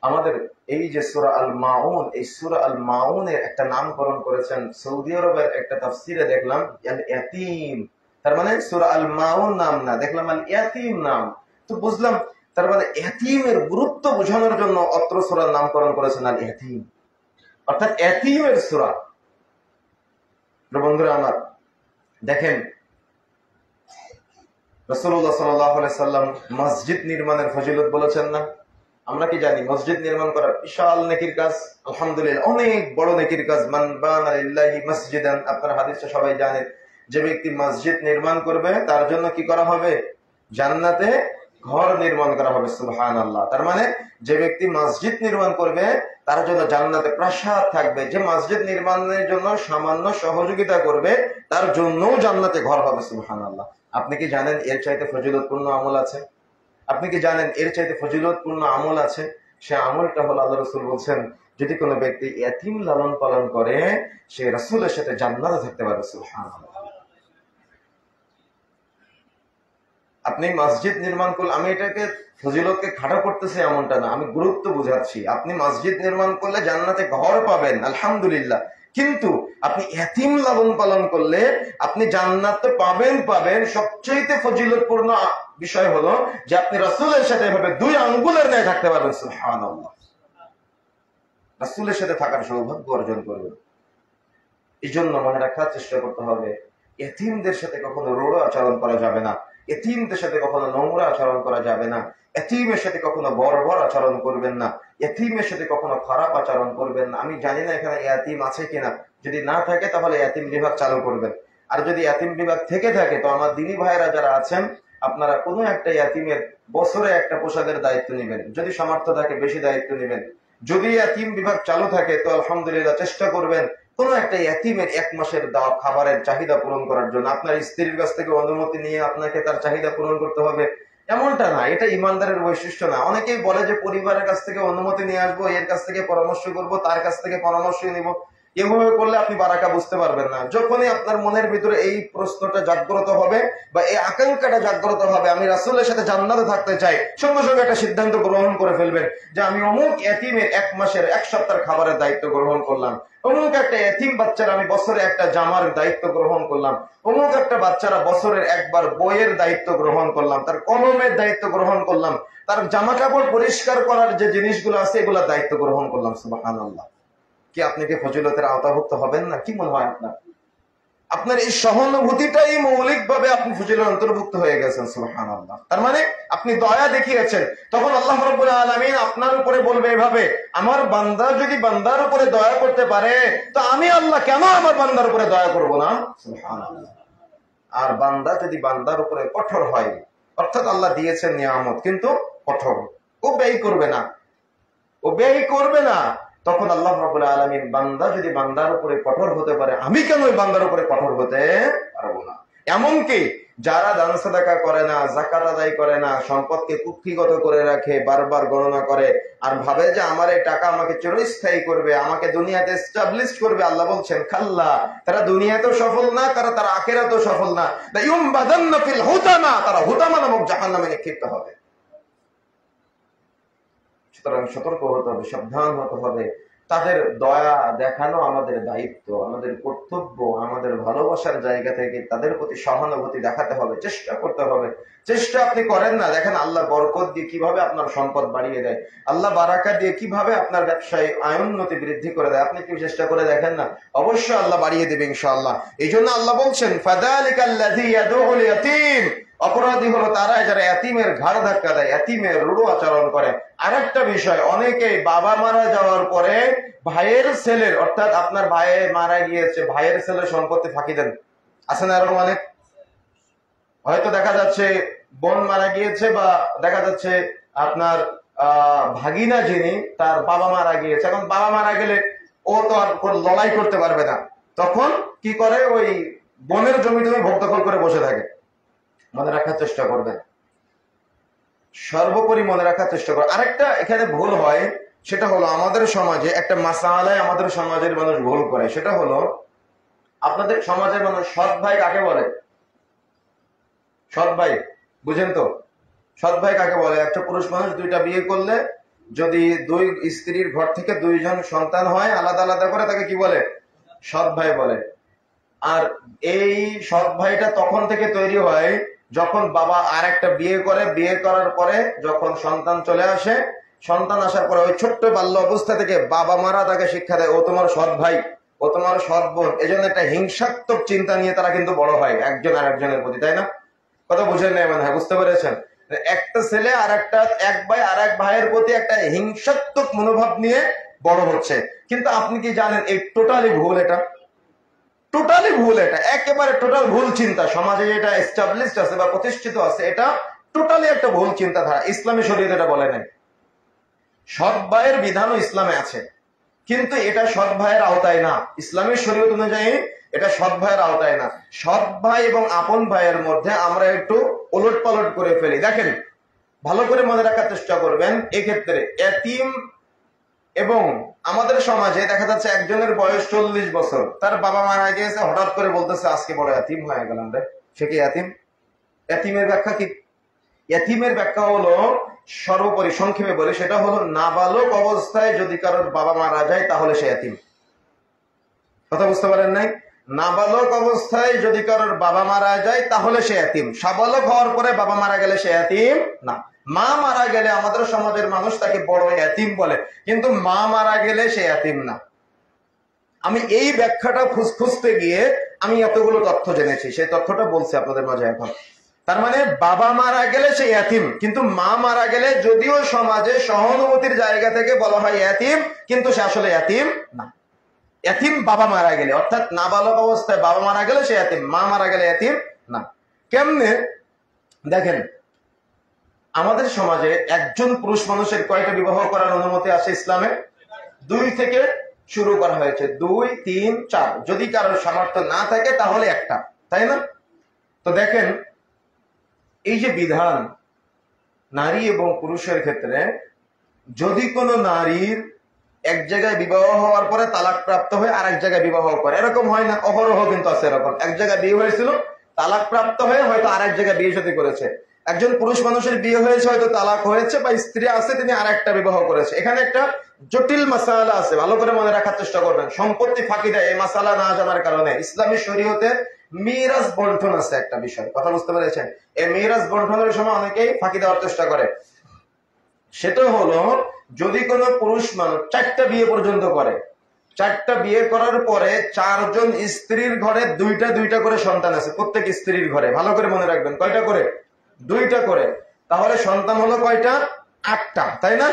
আমাদের এই যে সূরা আল মাউন, এই সূরা আল মাউনের একটা নামকরণ করেছেন সৌদি আরবের একটা তাফসিরে দেখলাম আল ইয়াতীম। তার মানে সূরা আল মাউন নাম না, দেখলাম আল ইয়াতীম নাম। তো বুঝলাম তার মানে ইয়াতীমের গুরুত্ব বোঝানোর জন্য অত্র সূরার নামকরণ করেছেন আল ইয়াতীম, অর্থাৎ ইয়াতীমের সূরা। বন্ধুরা আমার, দেখেন রাসূলুল্লাহ সাল্লাল্লাহু আলাইহি সাল্লাম মসজিদ নির্মাণের ফজিলত বলেছেন না? আমরা কি জানি মসজিদ নির্মাণ করা বিশাল নেকির কাজ? আলহামদুলিল্লাহ, অনেক বড় নেকির কাজ। মান বানা লিল্লাহি মসজিদান, আপনারা হাদিসটা সবাই জানেন, যে ব্যক্তি মসজিদ নির্মাণ করবে তার জন্য কি করা হবে? জান্নাতে ঘর নির্মাণ করা হবে। সুবহানাল্লাহ। তার মানে যে ব্যক্তি মসজিদ নির্মাণ করবে তার জন্য জান্নাতে প্রাসাদ থাকবে। যে মসজিদ নির্মাণের জন্য সামান্য সহযোগিতা করবে তার জন্যও জান্নাতে ঘর হবে। সুবহানাল্লাহ। আপনি কি জানেন এর চাইতে ফজিলতপূর্ণ আমল আছে? আপনি কি জানেন এর চাইতে ফজিলতপূর্ণ আমল আছে? সে আমলটা হলো, আল্লাহ রাসূল বলছেন, যদি কোনো ব্যক্তি এতিম লালন পালন করে সে রাসূলের সাথে জান্নাতে থাকতে পারবে। সুবহানাল্লাহ। আপনি মসজিদ নির্মাণ করলে, আমি এটাকে ফজিলতকে খাটো করতেছি এমনটা না, আমি গুরুত্ব বুঝাচ্ছি। আপনি মসজিদ নির্মাণ করলে জান্নাতে ঘর পাবেন, আলহামদুলিল্লাহ, কিন্তু আপনি এতিম লালন পালন করলে আপনি জান্নাত তো পাবেন। সবচেয়ে ফজিলতপূর্ণ বিষয় হলো যে আপনি রাসূলের সাথে এভাবে 2 আঙ্গুলের ন্যায় থাকতে পারবেন। সুবহানাল্লাহ। রাসূলের সাথে থাকার সৌভাগ্য অর্জন করবেন। এই জন্য মনে রাখার চেষ্টা করতে হবে, এতিমদের সাথে কখনো রূঢ় আচরণ করা যাবে না, এতিমদের সাথে কখনো নোংরা আচরণ করা যাবে না, এতিমের সাথে কখনো বর্বর আচরণ করবেন না, এতিমের সাথে কখনো খারাপ আচরণ করবেন না। আমি জানি না এখানে এতিম আছে কিনা, যদি না থাকে তাহলে এতিম বিভাগ চালু করবেন। আর যদি এতিম বিভাগ থেকে থাকে তো আমার দিনী ভাইয়েরা যারা আছেন, আপনারা কোনো একটা এতিমের বছরে একটা পোশাকের দায়িত্ব নেবেন, যদি সামর্থ্য থাকে বেশি দায়িত্ব নেবেন। যদি এতিম বিভাগ চালু থাকে তো আলহামদুলিল্লাহ চেষ্টা করবেন কোন একটা এতিমের 1 মাসের দেওয়া খাবারের চাহিদা পূরণ করার জন্য। আপনার স্ত্রীর কাছ থেকে অনুমতি নিয়ে আপনাকে তার চাহিদা পূরণ করতে হবে এমনটা না, এটা ইমানদারের বৈশিষ্ট্য না। অনেকেই বলে যে পরিবারের কাছ থেকে অনুমতি নিয়ে আসবো, এর কাছ থেকে পরামর্শ করব, তার কাছ থেকে পরামর্শ নিব। এভাবে করলে আপনি বারাকা বুঝতে পারবেন না। যখনই আপনার মনের ভিতরে এই প্রশ্নটা জাগ্রত হবে বা এই আকাঙ্ক্ষাটা জাগ্রত হবে, আমি রাসূলের সাথে জান্নাতে থাকতে চাই, সঙ্গে সঙ্গে একটা সিদ্ধান্ত গ্রহণ করে ফেলবেন যে আমি অমুক এতিমের 1 মাসের 1 সপ্তাহের খাবারের দায়িত্ব গ্রহণ করলাম, অমুক একটা এতিম বাচ্চার আমি বছরে একটা জামার দায়িত্ব গ্রহণ করলাম, অমুক একটা বাচ্চারা বছরের একবার বইয়ের দায়িত্ব গ্রহণ করলাম, তার কলমের দায়িত্ব গ্রহণ করলাম, তার জামা কাপড় পরিষ্কার করার যে জিনিসগুলো আছে এগুলোর দায়িত্ব গ্রহণ করলাম। সুবহানাল্লাহ। কি আপনি কি ফজিলতের আওতাভুক্ত হবেন না? কি মনে হয় আপনার? আপনার এই সহানুভূতিটাই মৌলিকভাবে আপনি ফজিলের অন্তর্ভুক্ত হয়ে গেছেন। সুবহানাল্লাহ। তার মানে আপনি দয়া দেখিয়েছেন, তখন আল্লাহ রাব্বুল আলামিন আপনার উপরে বলবে এভাবে, আমার বান্দা যদি বান্দার উপরে দয়া করতে পারে তো আমি আল্লাহ কেন আমার বান্দার উপরে দয়া করব না? সুবহানাল্লাহ। আর বান্দা যদি বান্দার উপরে কঠোর হয়, অর্থাৎ আল্লাহ দিয়েছেন নিয়ামত কিন্তু কঠোর, ও ব্যয় করবে না, ও ব্যয় করবে না, তখন আল্লাহ রাব্বুল আলামিন বান্দা যদি বান্দার উপরে কঠোর হতে পারে, আমি কেন ওই বান্দার উপরে কঠোর হতে পারবো না? এমনকি যারা দান সাদাকা করে না, যাকাত আদায় করে না, সম্পদকে কুক্ষিগত করে রাখে, বারবার গণনা করে আর ভাবে যে আমার এই টাকা আমাকে চিরস্থায়ী করবে, আমাকে দুনিয়াতে এস্টাবলিশ করবে, আল্লাহ বলছেন খাল্লা, তারা দুনিয়াতেও সফল না, তারা আখিরাতেও সফল না, লাইউমবাদান্না ফিল হুতামা, তারা হুতামা নামক জাহান্নামে নিক্ষিপ্ত হবে। সুতরাং সতর্ক হতে হবে, সাবধান হতে হবে। তাদের দয়া দেখানো আমাদের দায়িত্ব, আমাদের কর্তব্য, আমাদের ভালোবাসার জায়গা থেকে তাদের প্রতি সহানুভূতি দেখাতে হবে, চেষ্টা করতে হবে। চেষ্টা আপনি করেন না, দেখেন আল্লাহ বরকত দিয়ে কিভাবে আপনার সম্পদ বাড়িয়ে দেয়, আল্লাহ বারাকা দিয়ে কিভাবে আপনার ব্যবসায় আয়োন্নতি বৃদ্ধি করে দেয়। আপনি কি চেষ্টা করে দেখেন না? অবশ্যই আল্লাহ বাড়িয়ে দেবে ইনশাআল্লাহ। এই জন্য আল্লাহ বলছেন ফাযালিকাল্লাযী ইয়াদউল ইয়াতীম, অপরাধী হলো তারা যারা এতিমের ঘাড় ধাক্কা দেয়, এতিমের রূঢ় আচরণ করে। আরেকটা বিষয়, অনেকেই বাবা মারা যাওয়ার পরে ভাইয়ের ছেলের, অর্থাৎ আপনার ভাই মারা গিয়েছে, ভাইয়ের ছেলের সম্পত্তি ফাঁকি দেন। আছে না এরকম অনেক? হয়তো দেখা যাচ্ছে বোন মারা গিয়েছে বা দেখা যাচ্ছে আপনার ভাগিনা যিনি, তার বাবা মারা গিয়েছে। এখন বাবা মারা গেলে ও তো আর লড়াই করতে পারবে না, তখন কি করে ওই বোনের জমি টমি ভোগ দখল করে বসে থাকে। মনে রাখার চেষ্টা করবেন, সর্বোপরি মনে রাখার চেষ্টা করবেন। আরেকটা এখানে ভুল হয়, সেটা হলো আমাদের সমাজে একটা মাসালায় আমাদের সমাজের মানুষ ভুল করে, সেটা হলো আপনাদের সমাজের মানুষ সৎ ভাই কাকে বলে? সৎ ভাই বুঝেন তো? সৎ ভাই কাকে বলে? একটা পুরুষ মানুষ 2টা বিয়ে করলে যদি 2 স্ত্রীর ঘর থেকে 2 জন সন্তান হয় আলাদা আলাদা করে, তাকে কি বলে? সৎ ভাই বলে। আর এই সৎ ভাইটা তখন থেকে তৈরি হয় যখন বাবা আর একটা বিয়ে করে, বিয়ে করার পরে যখন সন্তান চলে আসে, সন্তান আসার পরে ওই ছোট্ট বাল্য অবস্থা থেকে বাবা মারা তাকে শিক্ষা দেয়, ও তোমার সৎ ভাই, ও তোমার সৎ বোন। এই জন্য একটা হিংসাত্মক চিন্তা নিয়ে তারা কিন্তু বড় হয় একজন আর একজনের প্রতি, তাই না? কথা বুঝেন না? মানে বুঝতে পেরেছেন? একটা ছেলে আর একটা, এক ভাই আর এক ভাইয়ের প্রতি একটা হিংসাত্মক মনোভাব নিয়ে বড় হচ্ছে। কিন্তু আপনি কি জানেন এই টোটালি ভুল, এটা টোটালি ভুল, এটা একেবারে টোটাল ভুল চিন্তা। সমাজে যেটা এস্টাবলিশড আছে বা প্রতিষ্ঠিত আছে, এটা টোটালি একটা ভুল চিন্তাধারা। ইসলামী শরীয়ত এটা বলে নাই। সৎ ভাইয়ের বিধানও ইসলামে আছে, কিন্তু এটা সৎ ভাইয়ের আওতায় না। ইসলামী শরীয়ত অনুযায়ী এটা সৎ ভাইয়ের আওতায় না। সৎ ভাই এবং আপন ভাইয়ের মধ্যে আমরা একটু ওলট পালট করে ফেলি। দেখেন, ভালো করে মনে রাখার চেষ্টা করবেন, এক্ষেত্রে এতিম এবং আমাদের সমাজে দেখা যাচ্ছে একজনের বয়স 40 বছর, তার বাবা মারা গিয়েছে, হঠাৎ করে বলতেছে আজকে বড় এতিম হয়ে গেলাম রে। সে কি এতিম? এতিমের ব্যাখ্যা কি? এতিমের ব্যাখ্যা হলো, সর্বোপরি সংক্ষেপে বলি, সেটা হলো নাবালক অবস্থায় যদি কারোর বাবা মারা যায় তাহলে সে এতিম। কথা বুঝতে পারেন নাই? নাবালক অবস্থায় যদি কারোর বাবা মারা যায় তাহলে সে এতিম। সাবালক হওয়ার পরে বাবা মারা গেলে সে এতিম না। মা মারা গেলে আমাদের সমাজের মানুষ তাকে বড় এতিম বলে, কিন্তু মা মারা গেলে সে এতিম না। আমি এই ব্যাখ্যাটা খুঁজতে গিয়ে আমি এতগুলো তথ্য জেনেছি, সেই তথ্যটা বলছি আপনাদের মাঝে এখন। তার মানে বাবা মারা গেলে সে এতিম, কিন্তু মা মারা গেলে যদিও সমাজে সহানুভূতির জায়গা থেকে বলা হয় এতিম, কিন্তু সে আসলে এতিম না। এতিম বাবা মারা গেলে, অর্থাৎ নাবালক অবস্থায় বাবা মারা গেলে সে এতিম, মা মারা গেলে এতিম না। কেমনে? দেখেন, আমাদের সমাজে একজন পুরুষ মানুষের কয়টা বিবাহ করার অনুমতি আছে ইসলামে? 2 থেকে শুরু করা হয়েছে, 2, 3, 4। যদি কারোর সামর্থ্য না থাকে তাহলে একটা, তাই না? তো দেখেন, এই যে বিধান নারী এবং পুরুষের ক্ষেত্রে, যদি কোনো নারীর এক জায়গায় বিবাহ হওয়ার পরে তালাক প্রাপ্ত হয়ে আরেক জায়গায় বিবাহ করে, এরকম হয় না? অহরহ কিন্তু আছে এরকম। এক জায়গায় বিয়ে হয়েছিল, তালাক প্রাপ্ত হয়ে হয়তো আরেক জায়গায় বিয়ে শাদী করেছে। একজন পুরুষ মানুষের বিয়ে হয়েছে, হয়তো তালাক হয়েছে, বা স্ত্রী আছে তিনি আরেকটা বিবাহ করেছে। এখানে একটা জটিল মাসালা আছে, ভালো করে মনে রাখার চেষ্টা করবেন। সম্পত্তি ফাঁকি দেয় এই মাসালা না জানার কারণে। ইসলামী শরীয়তে মিরাজ বন্টন আছে একটা বিষয়, কথা বুঝতে পেরেছেন? এই মিরাজ বন্টনের সময় অনেকেই ফাঁকি দেওয়ার চেষ্টা করে। সেটা হলো, যদি কোনো পুরুষ মানুষ 4টা বিয়ে পর্যন্ত করে, 4টা বিয়ে করার পরে 4জন স্ত্রীর ঘরে দুইটা দুইটা করে সন্তান আছে, প্রত্যেক স্ত্রীর ঘরে, ভালো করে মনে রাখবেন, কয়টা করে? 2টা করে। তাহলে সন্তান হলো কয়টা? 8টা, তাই না?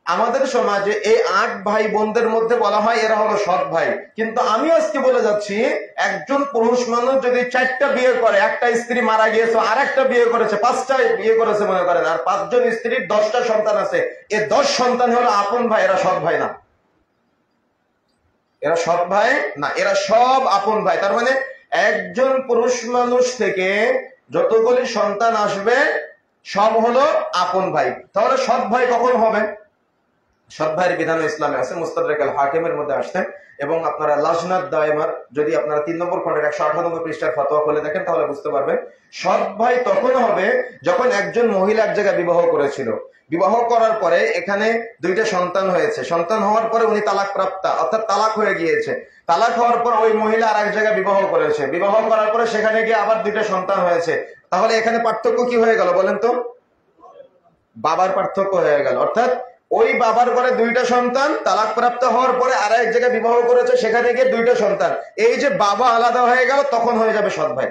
আমাদের সমাজে এই 8 ভাই বোনদের মধ্যে বলা হয় এরা হলো সৎ ভাই। কিন্তু আমি আজকে বলে যাচ্ছি, একজন পুরুষ মানুষ যদি 4টা বিয়ে করে, একটা স্ত্রী মারা গিয়েছে, আর একটা বিয়ে করেছে, 5টা বিয়ে করেছে মনে করেন, আর 5জন স্ত্রীর 10টা সন্তান আছে, এই 10 সন্তান হলো আপন ভাই, এরা সৎ ভাই না। এরা সৎ ভাই না, এরা সব আপন ভাই। তার মানে একজন পুরুষ মানুষ থেকে যতগুলি সন্তান আসবে সব হলো আপন ভাই। তাহলে সৎ ভাই কখন হবে? সৎ ভাইয়ের বিধান ইসলামে আছে, মুস্তাদরাক আল হাকিমের মধ্যে আসছে। এবং আপনারা লাজনাত দায়মার, যদি আপনারা 3 নম্বর খণ্ডের 198 পৃষ্ঠার ফতোয়া খুলে দেখেন তাহলে বুঝতে পারবেন। সৎ ভাই তখন হবে যখন একজন মহিলা এক জায়গায় বিবাহ করেছিল, বিবাহ করার পরে এখানে 2টা সন্তান হয়েছে, সন্তান হওয়ার পরে উনি তালাক প্রাপ্তা, অর্থাৎ তালাক হয়ে গিয়েছে। তালাক হওয়ার পর ওই মহিলা আর এক জায়গায় বিবাহ করেছে, বিবাহ করার পরে সেখানে গিয়ে আবার 2টা সন্তান হয়েছে। তাহলে এখানে পার্থক্য কি হয়ে গেল বলেন তো? বাবার পার্থক্য হয়ে গেল। অর্থাৎ ওই বাবার ঘরে 2টা সন্তান, তালাক প্রাপ্ত হওয়ার পরে আর এক জায়গায় বিবাহ করেছে, সেখানে গিয়ে 2টা সন্তান। এই যে বাবা আলাদা হয়ে গেল, তখন হয়ে যাবে সৎ ভাই,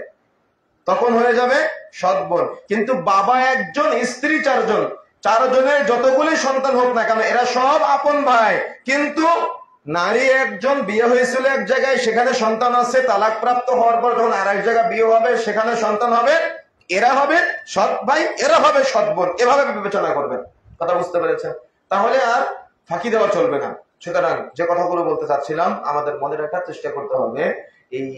তখন হয়ে যাবে সৎ বোন। কিন্তু বাবা একজন, স্ত্রী 4জন, 4জনের যতগুলি সন্তান হোক না কেন এরা সব আপন ভাই। কিন্তু নারী একজন, বিয়ে হয়েছিল এক জায়গায়, সেখানে সন্তান আছে, তালাক প্রাপ্ত হওয়ার পর যখন আর এক জায়গায় বিয়ে হবে সেখানে সন্তান হবে, এরা হবে সৎ ভাই, এরা হবে সৎ বোন, এভাবে বিবেচনা করবেন। কথা বুঝতে পেরেছেন? তাহলে আর ফাঁকি দেওয়া চলবে না। সুতরাং যে কথাগুলো বলতে চাচ্ছিলাম, আমাদের মনে রাখার চেষ্টা করতে হবে, এই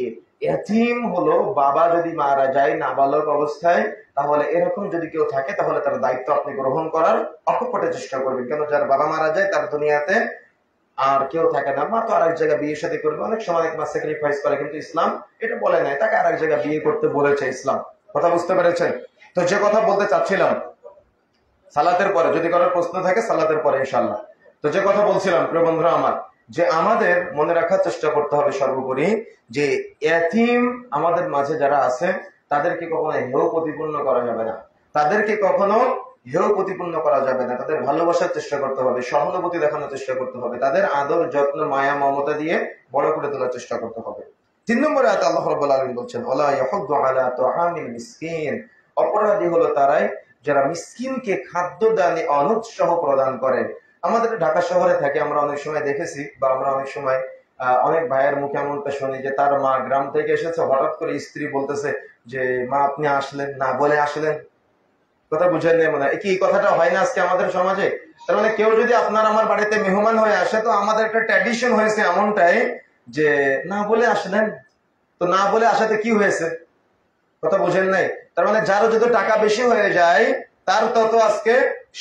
এতিম হলো, বাবা যদি মারা যায় নাবালক অবস্থায়, তাহলে এরকম যদি কেউ থাকে তাহলে তার দায়িত্ব আপনি গ্রহণ করার অকপটে চেষ্টা করবেন। কেন, যার বাবা মারা যায় তার দুনিয়াতে আর কেউ থাকে না, মা তো আরেক জায়গায় বিয়ে শাদী করবে, অনেক সময় মা স্যাক্রিফাইস করে, কিন্তু ইসলাম এটা বলে নাই, তাকে আরেক জায়গায় বিয়ে করতে বলেছে ইসলাম। কথা বুঝতে পেরেছেন? তো যে কথা বলতে চাচ্ছিলাম, সালাতের পরে যদি কারোর প্রশ্ন থাকে সালাতের পরে ইনশাআল্লাহ। তো যে কথা বলছিলাম প্রিয় বন্ধুরা আমার, যে আমাদের মনে রাখার চেষ্টা করতে হবে সর্বোপরি যে এতিম আমাদের মাঝে যারা আছে তাদেরকে কখনো হেয় প্রতিপন্ন করা যাবে না, তাদেরকে কখনো হেয় প্রতিপন্ন করা যাবে না। তাদের ভালোবাসার চেষ্টা করতে হবে, সহানুভূতি দেখানোর চেষ্টা করতে হবে, তাদের আদর যত্ন মায়া মমতা দিয়ে বড় করে তোলার চেষ্টা করতে হবে। 3 নম্বরে আয়াতে আল্লাহ রাব্বুল আলামিন বলছেন, ওয়ালা ইয়াহুদ্দু আলা তুআমিল মিসকিন, অপরাধী হলো তারাই যারা মিসকিনকে খাদ্য দানে অনুৎসাহ প্রদান করে। আমাদের ঢাকা শহরে থাকে, আমরা অনেক সময় দেখেছি, বা আমরা অনেক সময় অনেক ভাইয়ের মুখে এমনটা শুনি যে তার মা গ্রাম থেকে এসেছে, হঠাৎ করে স্ত্রী বলতেছে যে মা আপনি আসলেন না, বলে আসলেন। কথা বুঝেন না মনে হয়? কি এই কথাটা হয় না আজকে আমাদের সমাজে? তার মানে কেউ যদি আপনার আমার বাড়িতে মেহমান হয়ে আসে, তো আমাদের একটা ট্র্যাডিশন হয়েছে এমনটাই যে না বলে আসলেন। তো না বলে আসাতে কি হয়েছে? কথা বুঝেন নাই? তার মানে যারও যত টাকা বেশি হয়ে যায় তার তত আজকে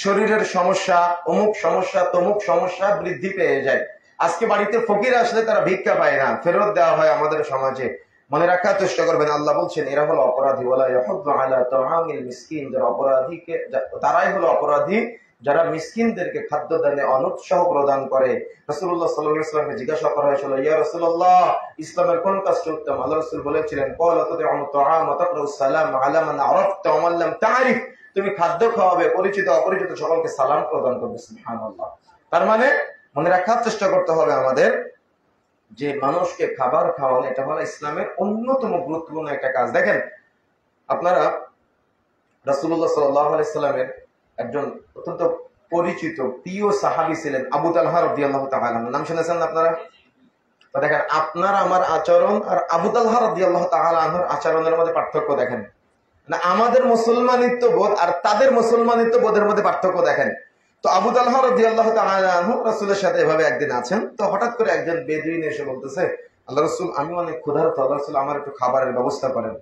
শরীরের সমস্যা, অমুক সমস্যা, তমুক সমস্যা বৃদ্ধি পেয়ে যায়। আজকে বাড়িতে ফকির আসলে তারা ভিক্ষা পায় না, ফেরত দেওয়া হয় আমাদের সমাজে। মনে রাখার চেষ্টা করবেন, আল্লাহ বলছেন এরা হলো অপরাধী, ওয়ালা ইয়াহুদ্দু আলা তুআমিল মিসকিন, যারা অপরাধীকে, তারাই হলো অপরাধী যারা মিসকিনদেরকে খাদ্য দানে অনুৎসাহ প্রদান করে। রাসূলুল্লাহ সাল্লাল্লাহু আলাইহি ওয়াসাল্লামকে জিজ্ঞাসা করা হয়েছিল, ইয়া রাসূলুল্লাহ, ইসলামের কোন কাজটি উত্তম? আল্লাহ রাসূল বলেছিলেন, ক্বালা তুতি'মু তুআম ওয়া তাকরাউস সালাম আলা মান আরাফতা ওয়া মান লাম তা'রিফ, তুমি খাদ্য খাওয়াবে, পরিচিত অপরিচিত সকলকে সালাম প্রদান করবে। সুবহানাল্লাহ। তার মানে মনে রাখার চেষ্টা করতে হবে আমাদের যে মানুষকে খাবার খাওয়ানো এটা হলো ইসলামের অন্যতম গুরুত্বপূর্ণ একটা কাজ। দেখেন আপনারা, রাসূলুল্লাহ সাল্লাল্লাহু আলাইহি সাল্লামের একজন অত্যন্ত পরিচিত প্রিয় সাহাবী ছিলেন আবু তালহা রাদিয়াল্লাহু তাআলা, নাম শুনেছেন আপনারা? তো দেখেন, আপনার আমার আচরণ আর আবু তালহা রাদিয়াল্লাহু তাআলা আনহুর আচরণের মধ্যে পার্থক্য দেখেন না, আমাদের মুসলমানিত্ব বোধ আর তাদের মুসলমানিত্ব বোধের মধ্যে পার্থক্য দেখেন। তো আবু তালহা রাদিয়াল্লাহু তাআলা আনহু রাসূলের সাথে এভাবে একদিন আছেন, তো হঠাৎ করে একজন বেদুইন এসে বলতেছে, আল্লাহ রাসূল আমি অনেক ক্ষুধার্ত, আল্লাহ রাসূল আমার একটু খাবারের ব্যবস্থা করেন।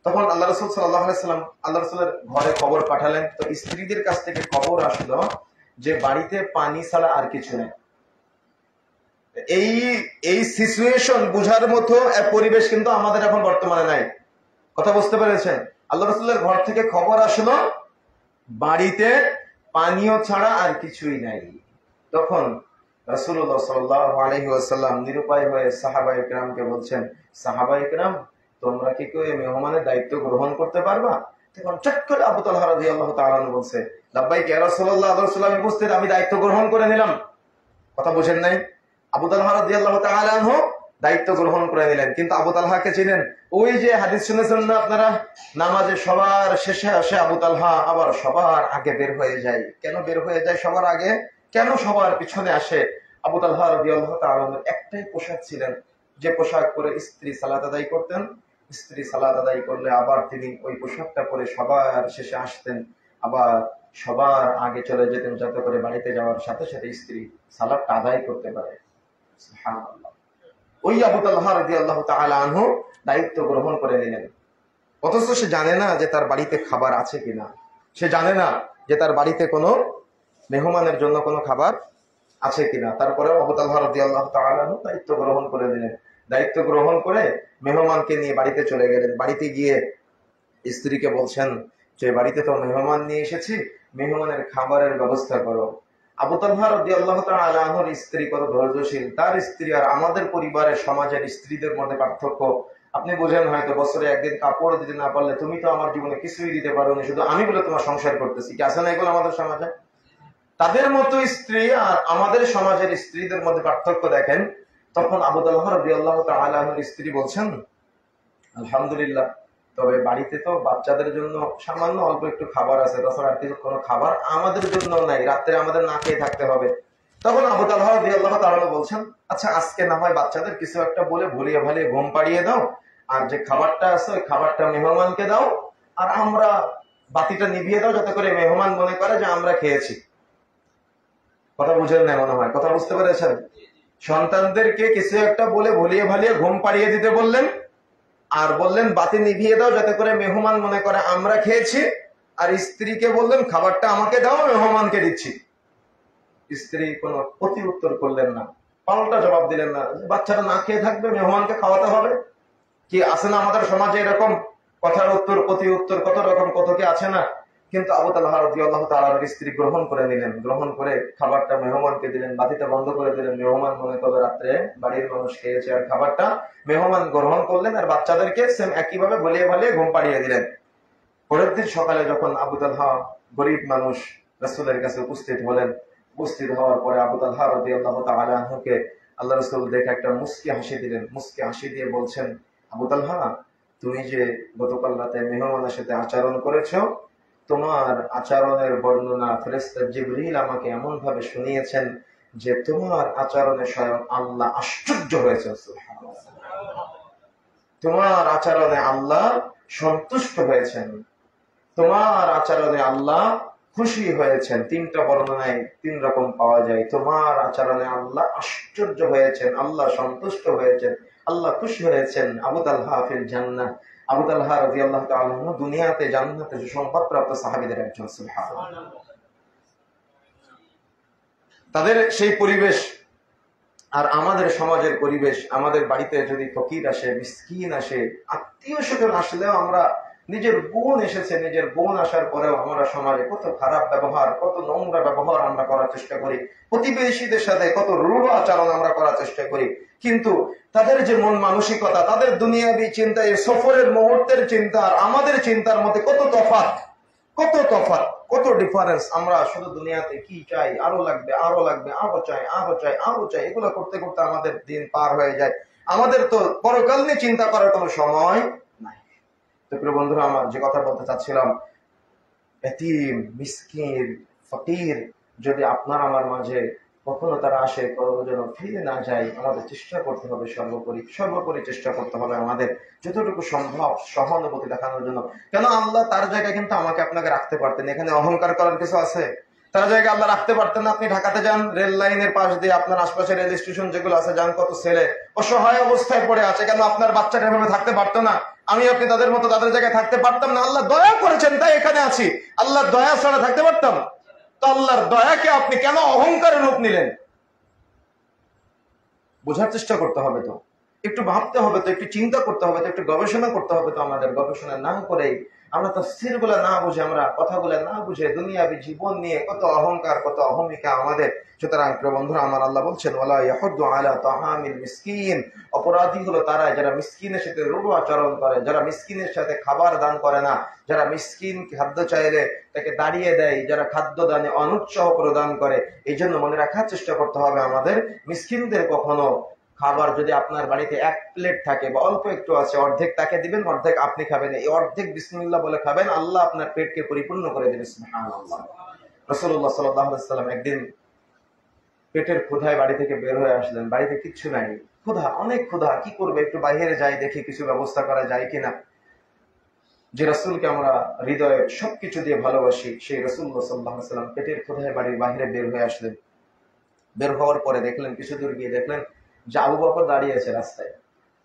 তখন আল্লাহ রাসূল সাল্লাল্লাহু আলাইহি সাল্লাম আল্লাহ রাসূলের ঘরে খবর পাঠালেন। তো স্ত্রীদের কাছ থেকে খবর আসলো যে বাড়িতে পানি ছাড়া আর কিছু নেই, এই এই সিচুয়েশন বুঝার মতো এক পরিবেশ কিন্তু আমাদের এখন বর্তমানে নাই। কথা বুঝতে পেরেছেন? আল্লাহ রাসূলের ঘর থেকে খবর আসলো বাড়িতে পানীয় ছাড়া আর কিছুই নাই। তখন রাসূলুল্লাহ সাল্লাল্লাহু আলাইহি ওয়াসাল্লাম নিরুপায় হয়ে সাহাবায়ে কেরামকে বলছেন, সাহাবায়ে কেরাম, তোমরা কি কেউ এই মেহমানের দায়িত্ব গ্রহণ করতে পারবা? তখন চট করে আবু তালহা রাদিয়াল্লাহু তাআলা আনহু বলছে, লাব্বাইক ইয়া রাসূলুল্লাহ, আল্লাহর রাসূল আমি উপস্থিত, আমি দায়িত্ব গ্রহণ করে নিলাম। কথা বুঝেন নাই? আবু তালহা রাদিয়াল্লাহু তাআলা আনহু দায়িত্ব গ্রহণ করে নিলেন। কিন্তু আবু তালহাকে চিনেন? ওই যে হাদিস শুনেছেন না আপনারা, নামাজে সবার শেষে আসে আবু তালহা, আবার সবার আগে বের হয়ে যায়। কেন বের হয়ে যায় সবার আগে? কেন সবার পিছনে আসে? আবু তালহা রাদিয়াল্লাহু তাআলা আনহুর একটাই পোশাক ছিলেন, যে পোশাক পরে স্ত্রী সালাত আদায় করতেন। স্ত্রী সালাত আদায় করলে আবার তিনি ওই পোশাকটা পরে সবার শেষে আসতেন, আবার সবার আগে চলে যেতেন, যাতে করে বাড়িতে যাওয়ার সাথে সাথে স্ত্রী সালাতটা আদায় করতে পারে। সুবহানাল্লাহ। ওই আবু তালহা রাদিয়াল্লাহু তাআলা আনহু দায়িত্ব গ্রহণ করে নিলেন। অথচ সে জানে না যে তার বাড়িতে খাবার আছে কিনা, সে জানে না যে তার বাড়িতে কোনো মেহমানের জন্য কোনো খাবার আছে কিনা। তারপরে আবু তালহা রাদিয়াল্লাহু তাআলা আনহু দায়িত্ব গ্রহণ করে দিলেন। দায়িত্ব গ্রহণ করে মেহমানকে নিয়ে বাড়িতে চলে গেলেন। বাড়িতে গিয়ে স্ত্রীকে বলছেন যে বাড়িতে তো মেহমান নিয়ে এসেছি, মেহমানের খাবারের ব্যবস্থা করো। আবু তালহা রাদিয়াল্লাহু তাআলা আনহুর স্ত্রী কত ধৈর্যশীল। তার স্ত্রী আর আমাদের পরিবারের সমাজের স্ত্রীদের মধ্যে পার্থক্য আপনি বোঝেন হয়তো। বছরে একদিন কাপড় দিতে না পারলে তুমি তো আমার জীবনে কিছুই দিতে পারো না, শুধু আমি বলে তোমার সংসার করতেছি, কি আছে না এগুলো আমাদের সমাজে? তাদের মতো স্ত্রী আর আমাদের সমাজের স্ত্রীদের মধ্যে পার্থক্য দেখেন। তখন আবু তালহা রাদিয়াল্লাহু তাআলা আনহুর স্ত্রী বলছেন, আলহামদুলিল্লাহ, তবে বাড়িতে তো বাচ্চাদের জন্য সামান্য অল্প একটু খাবার আছে, তাছাড়া আর কিছু কোনো খাবার আমাদের জন্য নাই, রাত্রে আমাদের না খেয়ে থাকতে হবে। তখন আবু তালহা রাদিয়াল্লাহু তাআলা বলছেন, আচ্ছা আজকে না হয় বাচ্চাদের কিছু একটা বলে ভুলিয়ে ভালিয়ে ঘুম পাড়িয়ে দাও, আর যে খাবারটা আছে ওই খাবারটা মেহমানকে দাও, আর আমরা বাতিটা নিভিয়ে দাও, যাতে করে মেহমান মনে করে যে আমরা খেয়েছি। কথা বুঝেন না মনে হয়? কথা বুঝতে পেরেছেন? সন্তানদেরকে কিছু একটা বলে ভুলিয়ে ভালিয়ে ঘুম পাড়িয়ে দিতে বললেন, আর বললেন বাতি নিভিয়ে দাও, যাতে করে মেহমান মনে করে আমরা খেয়েছি। আর স্ত্রীকে বললেন খাবারটা আমাকে দাও, মেহমানকে দিচ্ছি। স্ত্রী কোনো প্রতি উত্তর করলেন না, পাল্টা জবাব দিলেন না। বাচ্চাটা না খেয়ে থাকবে, মেহমানকে খাওয়াতে হবে। কি আছে না আমাদের সমাজে এরকম কথার উত্তর প্রতি উত্তর কত রকম, কত কি আছে না? কিন্তু আবু তালহা রাদিয়াল্লাহু তাআলার স্ত্রী গ্রহণ করে নিলেন। গ্রহণ করে খাবারটা মেহমানকে দিলেন, বাতিটা বন্ধ করে দিলেন। মেহমান মনে করবে রাত্রে বাড়ির মানুষ খেয়েছে, আর খাবারটা মেহমান গ্রহণ করলেন, আর বাচ্চাদেরকে সেম একইভাবে বলিয়ে ভালিয়ে ঘুম পাড়িয়ে দিলেন। পরের দিন সকালে যখন আবু তালহা, গরিব মানুষ, রাসূলের কাছে উপস্থিত হলেন, উপস্থিত হওয়ার পরে আবু তালহা রাদিয়াল্লাহু তাআলা আনহুকে আল্লাহ রাসূল দেখে একটা মুস্কি হাসি দিলেন। মুস্কি হাসি দিয়ে বলছেন, আবু তালহা, তুমি যে গতকাল রাতে মেহমানের সাথে আচরণ করেছো, তোমার আচরণের বর্ণনা ফেরেশতা জিবরিল আমাকে এমন ভাবে শুনিয়েছেন যে তোমার আচরণে স্বয়ং আল্লাহ আশ্চর্য হয়েছে। তোমার আচরণে আল্লাহ সন্তুষ্ট হয়েছেন, তোমার আচরণে আল্লাহ খুশি হয়েছেন। তিনটা বর্ণনায় তিন রকম পাওয়া যায়। তোমার আচরণে আল্লাহ আশ্চর্য হয়েছেন, আল্লাহ সন্তুষ্ট হয়েছেন, আল্লাহ খুশি হয়েছেন। আবু তালহা ফিল জান্নাহ। আবু তালহা রাদিয়াল্লাহু তাআলা আনহু দুনিয়াতে জান্নাতে সুসংবাদপ্রাপ্ত সাহাবীদের একজন। সুবহানাল্লাহ। তাদের সেই পরিবেশ আর আমাদের সমাজের পরিবেশ, আমাদের বাড়িতে যদি ফকির আসে, মিসকিন আসে, আত্মীয় স্বজন আসলেও আমরা, নিজের বোন এসেছে, নিজের বোন আসার পরেও আমরা সমাজে কত খারাপ ব্যবহার, কত নোংরা ব্যবহার আমরা করার চেষ্টা করি। প্রতিবেশীদের সাথে কত রূঢ় আচরণ আমরা করার চেষ্টা করি। কিন্তু তাদের যে মন মানসিকতা, তাদের দুনিয়াবী চিন্তা, এই সফরের মুহূর্তের চিন্তা আর আমাদের চিন্তার মধ্যে কত তফাৎ, কত তফাৎ, কত ডিফারেন্স। আমরা শুধু দুনিয়াতে কি চাই, আরো লাগবে, আরো লাগবে, আরো চাই, আরো চাই, আরো চাই, এগুলো করতে করতে আমাদের দিন পার হয়ে যায়। আমাদের তো পরকাল নিয়ে চিন্তা করার কোনো সময় নাই। তো প্রিয় বন্ধুরা, আমার যে কথা বলতে চাচ্ছিলাম, এতিম, মিসকিন, ফকির যদি আপনার আমার মাঝে কখনো তারা আসে, যেন ফিরে না যায়, আমাদের চেষ্টা করতে হবে, সর্বোপরি চেষ্টা করতে হবে আমাদের যতটুকু সম্ভব সহানুভূতি দেখানোর জন্য। কেন আল্লাহ তার জায়গায় কিন্তু আমাকে আপনাকে রাখতে পারতেন। এখানে অহংকার করার কিছু আছে? তার জায়গায় আল্লাহ রাখতে পারতেন না। আপনি ঢাকাতে যান, রেল লাইনের পাশ দিয়ে আপনার আশপাশে রেল স্টেশন যেগুলো আছে, যান, কত ছেলে অসহায় অবস্থায় পড়ে আছে। কেন আপনার বাচ্চাটা এভাবে থাকতে পারতো না? আমি আপনি তাদের মতো তাদের জায়গায় থাকতে পারতাম না? আল্লাহ দয়া করেছেন তাই এখানে আছি। আল্লাহর দয়া ছাড়া থাকতে পারতাম? তো আল্লাহর দয়াকে আপনি কেন অহংকারের রূপ নিলেন? বোঝার চেষ্টা করতে হবে তো, একটু ভাবতে হবে তো, একটু চিন্তা করতে হবে তো, একটু গবেষণা করতে হবে তো। আমাদের গবেষণা না করেই আমরা তাফসীর গুলা না বুঝে, আমরা কথাগুলা না বুঝে দুনিয়াবি জীবন নিয়ে কত অহংকার, কত অহমিকা আমাদের। সুতরাং প্রিয় বন্ধুরা আমার, আল্লাহ বলছেন ওয়ালা ইয়াহুদ্দু আলা তাআমিল মিসকিন, অপরাধী হলো তারা যারা মিসকিনের সাথে রূঢ় আচরণ করে, যারা মিসকিনের সাথে খাবার দান করে না, যারা মিসকিন খাদ্য চাইলে তাকে দাঁড়িয়ে দেয়, যারা খাদ্য দানে অনুৎসাহ প্রদান করে। এই জন্য মনে রাখার চেষ্টা করতে হবে আমাদের, মিসকিনদের কখনো খাবার যদি আপনার বাড়িতে 1 প্লেট থাকে বা অল্প একটু আছে, অর্ধেক তাকে দিবেন, অর্ধেক আপনি খাবেন। এই অর্ধেক বিসমিল্লাহ বলে খাবেন, আল্লাহ আপনার পেটকে পরিপূর্ণ করে দেবেন। সুবহানাল্লাহ। রাসূলুল্লাহ সাল্লাল্লাহু আলাইহি ওয়াসাল্লাম একদিন পেটের ক্ষুধায় বাড়ি থেকে বের হয়ে আসলেন, বাড়িতে কিচ্ছু নাই, ক্ষুধা, অনেক ক্ষুধা, কি করবে, একটু বাইরে যাই, দেখি কিছু ব্যবস্থা করা যায় কিনা। যে রাসূলকে আমরা হৃদয়ে সবকিছু দিয়ে ভালোবাসি, সেই রাসূলুল্লাহ সাল্লাল্লাহু আলাইহি ওয়াসাল্লাম পেটের ক্ষুধায় বাড়ির বাইরে বের হয়ে আসলেন। বের হওয়ার পরে দেখলেন, কিছু দূর গিয়ে দেখলেন যে আবু বকর দাঁড়িয়ে আছে রাস্তায়।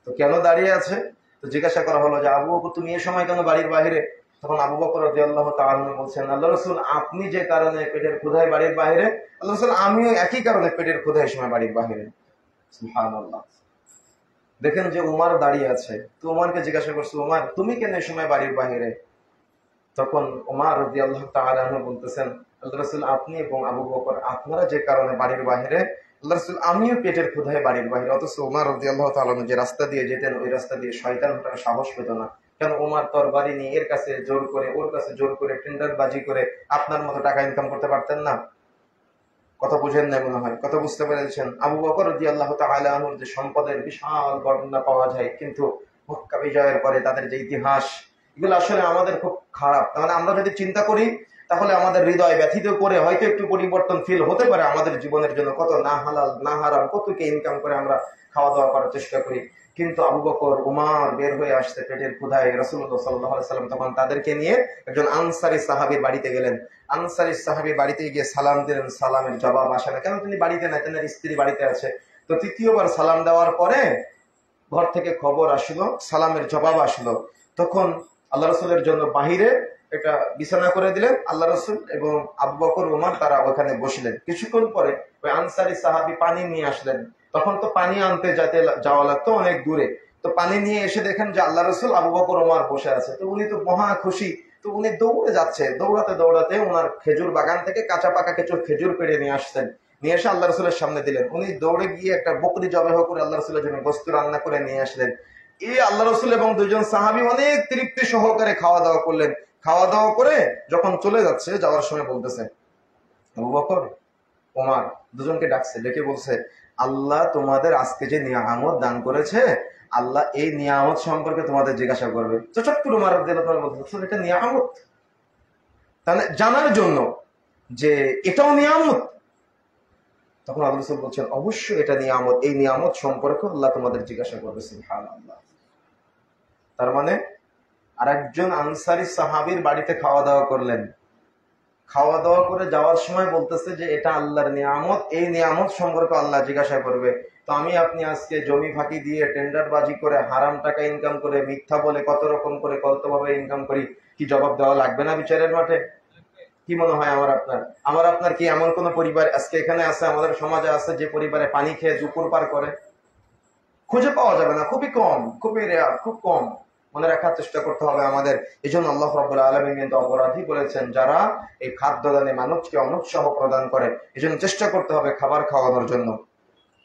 তো কেন দাঁড়িয়ে আছে, তো জিজ্ঞাসা করা হলো যে আবু বকর তুমি এ সময় কেন বাড়ির বাইরে? তখন আবু বকর রাদিয়াল্লাহু তাআলা আনহু বলছেন, আল্লাহ রাসূল আপনি যে কারণে পেটের ক্ষুধায় বাড়ির বাইরে, আল্লাহ রাসূল আমিও একই কারণে পেটের ক্ষুধায় সময় বাড়ির বাইরে। সুবহানাল্লাহ। দেখেন যে উমার দাঁড়িয়ে আছে, তো উমারকে জিজ্ঞাসা করছে, উমার তুমি কেন এই সময় বাড়ির বাইরে? তখন উমার রাদিয়াল্লাহু তাআলা আনহু বলতেছেন, আল্লাহ রাসূল আপনি এবং আবু বকর আপনারা যে কারণে বাড়ির বাইরে, আল্লাহ রাসূল আমিও পেটের ক্ষুধায় বাড়ির বাইরে। অথচ উমার রাদিয়াল্লাহু তাআলা আনহু যে রাস্তা দিয়ে যেতেন, ওই রাস্তা দিয়ে শয়তান ওঠার সাহস পেত না। কেন? উমার তরবারি নিয়ে এর কাছে জোর করে, ওর কাছে জোর করে, টেন্ডারবাজি করে আপনার মতো টাকা ইনকাম করতে পারতেন না। কথা বুঝেন না মনে হয়, কথা বুঝতে পেরেছেন? আবু বকর রাদিয়াল্লাহু তাআলা আনহুর যে সম্পদের বিশাল বর্ণনা পাওয়া যায়, কিন্তু মক্কা বিজয়ের পরে তাদের যে ইতিহাস, এগুলো আসলে আমাদের খুব খারাপ। তাহলে আমরা যদি চিন্তা করি, তাহলে আমাদের হৃদয় ব্যথিত করে হয়তো একটু পরিবর্তন ফিল হতে পারে আমাদের জীবনের জন্য। কত না হালাল না হারাম কত কে ইনকাম করে আমরা খাওয়া দাওয়া করার চেষ্টা করি, কিন্তু আবু বকর উমার বের হয়ে আসতে পেটের ক্ষুধায়, রাসূলুল্লাহ সাল্লাল্লাহু আলাইহি ওয়াসাল্লাম তখন তাদেরকে নিয়ে একজন আনসারী সাহাবীর বাড়িতে গেলেন। আনসারী সাহাবী বাড়িতে গিয়ে সালাম দিলেন, সালামের জবাব আসে না। কেন? তিনি বাড়িতে না, তেনার স্ত্রী বাড়িতে আছে। তো তৃতীয়বার সালাম দেওয়ার পরে ঘর থেকে খবর আসলো, সালামের জবাব আসলো। তখন আল্লাহ রসুলের জন্য বাহিরে একটা বিছানা করে দিলেন আল্লাহ রসুল, এবং আবু বকর ওমর তারা ওখানে বসলেন। কিছুক্ষণ পরে ওই আনসারী সাহাবী পানি নিয়ে আসলেন। তখন তো পানি আনতে যাওয়া লাগতো অনেক দূরে। তো পানি নিয়ে এসে দেখেন যে আল্লাহ রসুল, আবু বকর ওমর বসে আছে। তো উনি তো মহা খুশি। তো উনি দৌড়ে যাচ্ছে, দৌড়াতে দৌড়াতে ওনার খেজুর বাগান থেকে কাঁচা পাকা খেজুর পেড়ে নিয়ে আসছেন। নিয়ে এসে আল্লাহ রসুলের সামনে দিলেন। উনি দৌড়ে গিয়ে একটা বকরি জবাই করে আল্লাহ রসুলের জন্য গোশত রান্না করে নিয়ে আসলেন। এই আল্লাহ রসুল এবং দুইজন সাহাবী অনেক তৃপ্তি সহকারে খাওয়া দাওয়া করলেন। খাওয়া দাওয়া করে যখন চলে যাচ্ছে, যাওয়ার সময় বলতেছে, আবু বকর ওমর দুজনকে ডাকছে, ডেকে বলছে, আল্লাহ তোমাদের আজকে যে নিয়ামত দান করেছে, আল্লাহ এই নিয়ামত সম্পর্কে তোমাদের জিজ্ঞাসা করবে। তো চট্টুর উমর বলছে, এটা নিয়ামত, তাহলে জানার জন্য যে এটাও নিয়ামত। তখন আল্লাহ রাসূল বলছেন, অবশ্যই এটা নিয়ামত, এই নিয়ামত সম্পর্কে আল্লাহ তোমাদের জিজ্ঞাসা করবে। সুবহানাল্লাহ। তার মানে আরেকজন আনসারী সাহাবীর বাড়িতে খাওয়া দাওয়া করলেন। খাওয়া দাওয়া করে যাওয়ার সময় বলতেছে যে এটা আল্লাহর নিয়ামত, এই নিয়ামত সম্পর্কে আল্লাহ জিজ্ঞাসা করবে। তো আমি আপনি আজকে জমি ফাঁকি দিয়ে, টেন্ডারবাজি করে, হারাম টাকা ইনকাম করে, মিথ্যা বলে, কত রকম করে, কতভাবে ইনকাম করি, কি জবাব দেওয়া লাগবে না বিচারের মাঠে? কি মনে হয় আমার আপনার কি এমন কোন পরিবার আজকে এখানে আছে, আমাদের সমাজে আছে, যে পরিবারে পানি খেয়ে দুপুর পার করে? খুঁজে পাওয়া যাবে না, খুবই কম, খুবই রেয়ার, খুব কম। মনে রাখার চেষ্টা করতে হবে আমাদের। এই জন্য আল্লাহ রাব্বুল আলামিন কিন্তু অপরাধী বলেছেন যারা এই খাদ্য দানে মানুষকে অনুৎসাহ প্রদান করে। এই জন্য চেষ্টা করতে হবে খাবার খাওয়ানোর জন্য।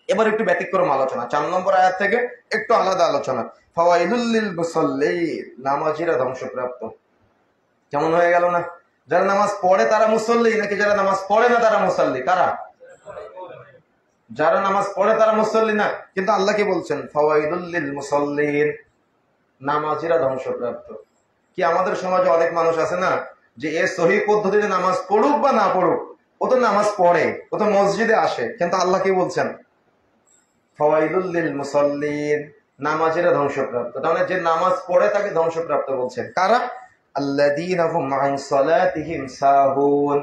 এবার একটু ব্যতিক্রম আলোচনা, 4 নম্বর আয়াত থেকে একটু আলাদা আলোচনা। ফাওয়াইলুল লিল মুসাল্লিন, নামাজীরা ধ্বংসপ্রাপ্ত। কেমন হয়ে গেল না? যারা নামাজ পড়ে তারা মুসল্লি, নাকি যারা নামাজ পড়ে না তারা মুসল্লি? কারা? যারা নামাজ পড়ে তারা মুসল্লি না। কিন্তু আল্লাহ কি বলছেন? ফাওয়াইলুল লিল মুসাল্লিন, নামাজীরা ধ্বংসপ্রাপ্ত। কি আমাদের সমাজে অনেক মানুষ আছে না, যে এ সহিহ পদ্ধতিতে নামাজ পড়ুক বা না পড়ুক, ও তো নামাজ পড়ে, ও তো মসজিদে আসে, কিন্তু আল্লাহ কি বলছেন? ফাওয়াইলুল লিল মুসাল্লিন, নামাজীরা ধ্বংসপ্রাপ্ত। তাহলে যে নামাজ পড়ে তাকে ধ্বংসপ্রাপ্ত বলছেন। কারা? আল্লাযীনা হুম আন সালাতিহিম সাহুন,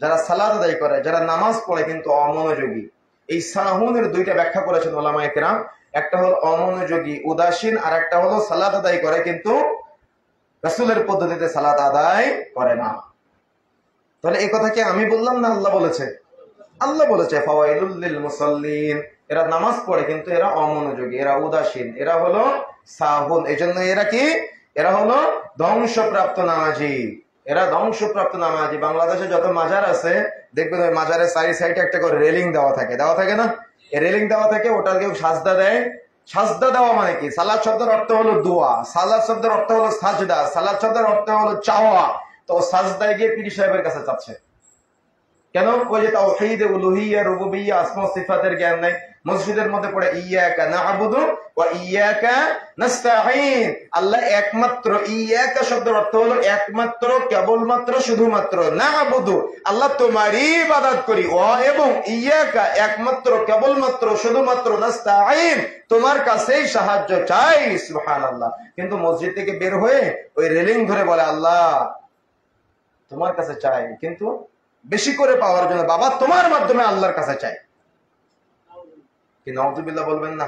যারা সালাত আদায় করে, যারা নামাজ পড়ে কিন্তু অমনোযোগী। এই সাহুনের দুইটা ব্যাখ্যা করেছেন উলামায়ে কেরাম। একটা হলো অমনোযোগী, উদাসীন, আর একটা হলো সালাত আদায় করে কিন্তু রাসূলের পদ্ধতিতে সালাত আদায় করে না। তাহলে এই কথা কি আমি বললাম না আল্লাহ বলেছে? আল্লাহ বলেছে ফাওয়াইলুল লিল মুসাল্লিন, এরা নামাজ পড়ে কিন্তু এরা অমনোযোগী, এরা উদাসীন, এরা হলো সাহুন। এই জন্য এরা কি? এরা হলো ধ্বংসপ্রাপ্ত নামাজি। এরা ধ্বংসপ্রাপ্ত নামাজি। বাংলাদেশে যত মাজার আছে দেখবেন ওই মাজারের চারি সাইডে একটা করে রেলিং দেওয়া থাকে, দেওয়া থাকে না? এই রেলিং দেওয়া থাকে, ওটার কেউ সাজদা দেয়। সাজদা দেওয়া মানে কি? সালাত শব্দের অর্থ হলো দোয়া, সালাত শব্দের অর্থ হলো সাজদা, সালাত শব্দের অর্থ হলো চাওয়া। তো সাজদায় গিয়ে পীর সাহেবের কাছে চাচ্ছে কেন? ওই যে তাওহীদ, উলুহিয়্যা, রুবুবিয়্যা, আসমা ও সিফাতের জ্ঞান নাই। মসজিদের মধ্যে পড়ে ইয়াকা না'বুদু ওয়া ইয়াকা নাস্তাঈন। আল্লাহ একমাত্র। ইয়াকা শব্দের অর্থ হলো একমাত্র, কেবলমাত্র, শুধুমাত্র। না'বুদু আল্লাহ তোমারই ইবাদত করি, ওয়া এবং ইয়াকা একমাত্র, কেবলমাত্র, শুধুমাত্র, নাস্তাঈন তোমার কাছেই সাহায্য চাই। সুবহানাল্লাহ। কিন্তু মসজিদ থেকে বের হয়ে ওই রেলিং ধরে বলে আল্লাহ তোমার কাছে চাই, কিন্তু বেশি করে পাওয়ার জন্য বাবা তোমার মাধ্যমে আল্লাহর কাছে চাই। কি নাউযুবিল্লাহ বলবেন না?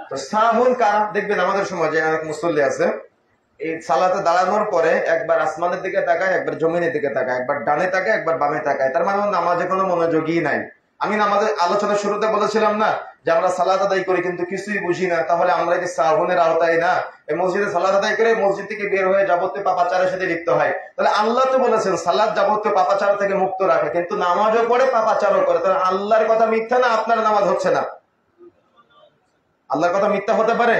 তো সাহুন কারা? দেখবেন আমাদের সমাজে অনেক মুসল্লি আছে, এই সালাতে দাঁড়ানোর পরে একবার আসমানের দিকে তাকায়, একবার জমিনের দিকে তাকায়, একবার ডানে তাকায়, একবার বামে তাকায়। তার মানে নামাজে কোনো মনোযোগই নাই। আমি নামাজের আলোচনার শুরুতে বলেছিলাম না যে আমরা সালাত আদায় করি কিন্তু কিছুই বুঝি না, তাহলে আমরা কি সাহুনের আওতায় না? এই মসজিদে সালাত আদায় করে মসজিদ থেকে বের হয়ে যাবতীয় পাপাচারের সাথে লিপ্ত হয়। তাহলে আল্লাহ তো বলেছেন সালাত যাবতীয় পাপাচার থেকে মুক্ত রাখে, কিন্তু নামাজও পড়ে পাপাচারও করে। তাহলে আল্লাহর কথা মিথ্যা না আপনার নামাজ হচ্ছে না? আল্লাহর কথা মিথ্যা হতে পারে?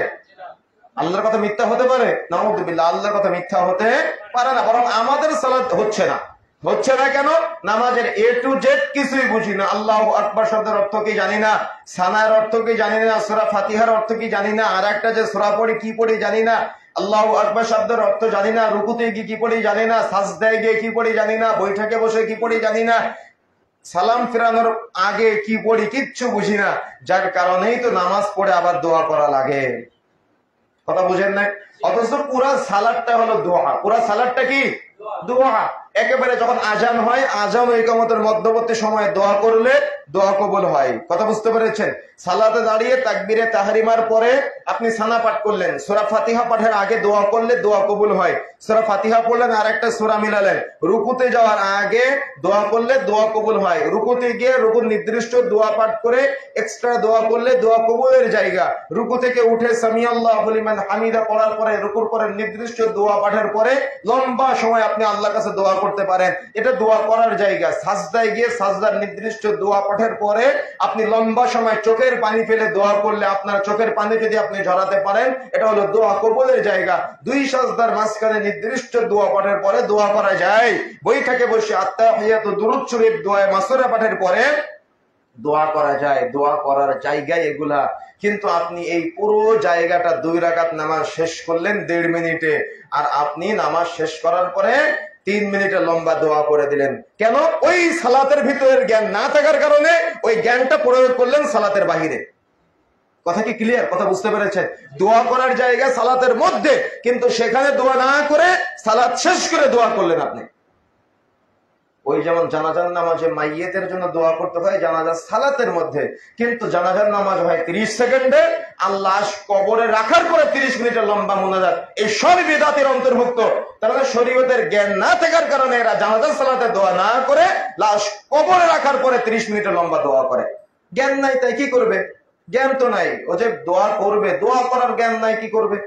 আল্লাহর কথা মিথ্যা হতে পারে? নাউযুবিল্লাহ, আল্লাহর কথা মিথ্যা হতে পারে না। বরং আমাদের সালাত হচ্ছে না। হচ্ছে না কেন? নামাজের এ টু জেড কিছুই বুঝি না। আল্লাহু আকবার শব্দের অর্থ কি জানি না, সানার অর্থ কি জানি না, সূরা ফাতিহার অর্থ কি জানি না, আর একটা যে সূরা পড়ি কি পড়ি জানি না, আল্লাহু আকবার শব্দের অর্থ জানি না, রুকুতে গিয়ে কি পড়ি জানি না, সাজদায় গিয়ে কি পড়ি জানি না, বৈঠকে বসে কি পড়ি জানি না, সালাম ফেরানোর আগে কি পড়ি কিচ্ছু বুঝি না। যার কারণেই তো নামাজ পড়ে আবার দোয়া করা লাগে। কথা বুঝেন না? অথচ পুরা সালাদটা হলো দোয়া। পুরা সালাদটা কি? দোয়া। একেবারে যখন আজান হয়, আজান ও ইকামতের মধ্যবর্তী সময়ে দোয়া করলে দোয়া কবুল হয়। কথা বুঝতে পেরেছেন? সালাতে দাঁড়িয়ে তাকবীরে তাহরিমার পরে আপনি সানা পাঠ করলেন, সূরা ফাতিহা পাঠের আগে দোয়া করলে দোয়া কবুল হয়। সূরা ফাতিহা পড়লেন আর একটা সূরা মিলালেন, রুকুতে যাওয়ার আগে দোয়া করলে দোয়া কবুল হয়। রুকুতে গিয়ে রুকুর নির্দিষ্ট দোয়া পাঠ করে এক্সট্রা দোয়া করলে দোয়া কবুলের জায়গা। রুকু থেকে উঠে সামিআল্লাহু লিমান হামিদা পড়ার পরে রুকুর পরে নির্দিষ্ট দোয়া পাঠের পরে লম্বা সময় আপনি আল্লাহর কাছে দোয়া করতে পারেন, এটা দোয়া করার জায়গা। সাজদায় গিয়ে সাজদার নির্দিষ্ট দোয়া পাঠের পরে আপনি লম্বা সময় চোখের পানি ফেলে দোয়া করলে, আপনার চোখের পানি যদি আপনি ঝরাতে পারেন, এটা হলো দোয়া কবুলের জায়গা। দুই সাজদার মাঝখানে নির্দিষ্ট দোয়া পাঠের পরে দোয়া করা যায়। বৈঠকে বসে আত্তাহিয়াতু দুরূদ শরীফ দোয়া মাসুরা পাঠের পরে দোয়া করা যায়। দোয়া করার জায়গায় এগুলা। কিন্তু আপনি এই পুরো জায়গাটা 2 রাকাত নামাজ শেষ করলেন 1.5 মিনিটে, আর আপনি নামাজ শেষ করার পরে 3 মিনিটে লম্বা দোয়া করে দিলেন। কেন? ওই সালাতের ভিতরের জ্ঞান না থাকার কারণে ওই জ্ঞানটা প্রয়োগ করলেন সালাতের বাহিরে। কথা কি ক্লিয়ার? কথা বুঝতে পেরেছেন? দোয়া করার জায়গা সালাতের মধ্যে, কিন্তু সেখানে দোয়া না করে সালাত শেষ করে দোয়া করলেন আপনি। ওই যেমন জানাজার নামাজে মাইয়েতের জন্য দোয়া করতে হয় জানাজার সালাতের মধ্যে, কিন্তু জানাজার নামাজ হয় 30 সেকেন্ডে, আর লাশ কবরে রাখার পরে 30 মিনিটের লম্বা মুনাজাত। এই সব বিদআতের অন্তর্ভুক্ত। তার মানে শরীয়তের জ্ঞান না থাকার কারণে এরা জানাজার সালাতে দোয়া না করে লাশ কবরে রাখার পরে 30 মিনিটের লম্বা দোয়া করে। জ্ঞান নাই তাই কি করবে? জ্ঞান তো নাই, ও যে দোয়া করবে, দোয়া করার জ্ঞান নাই, কি করবে?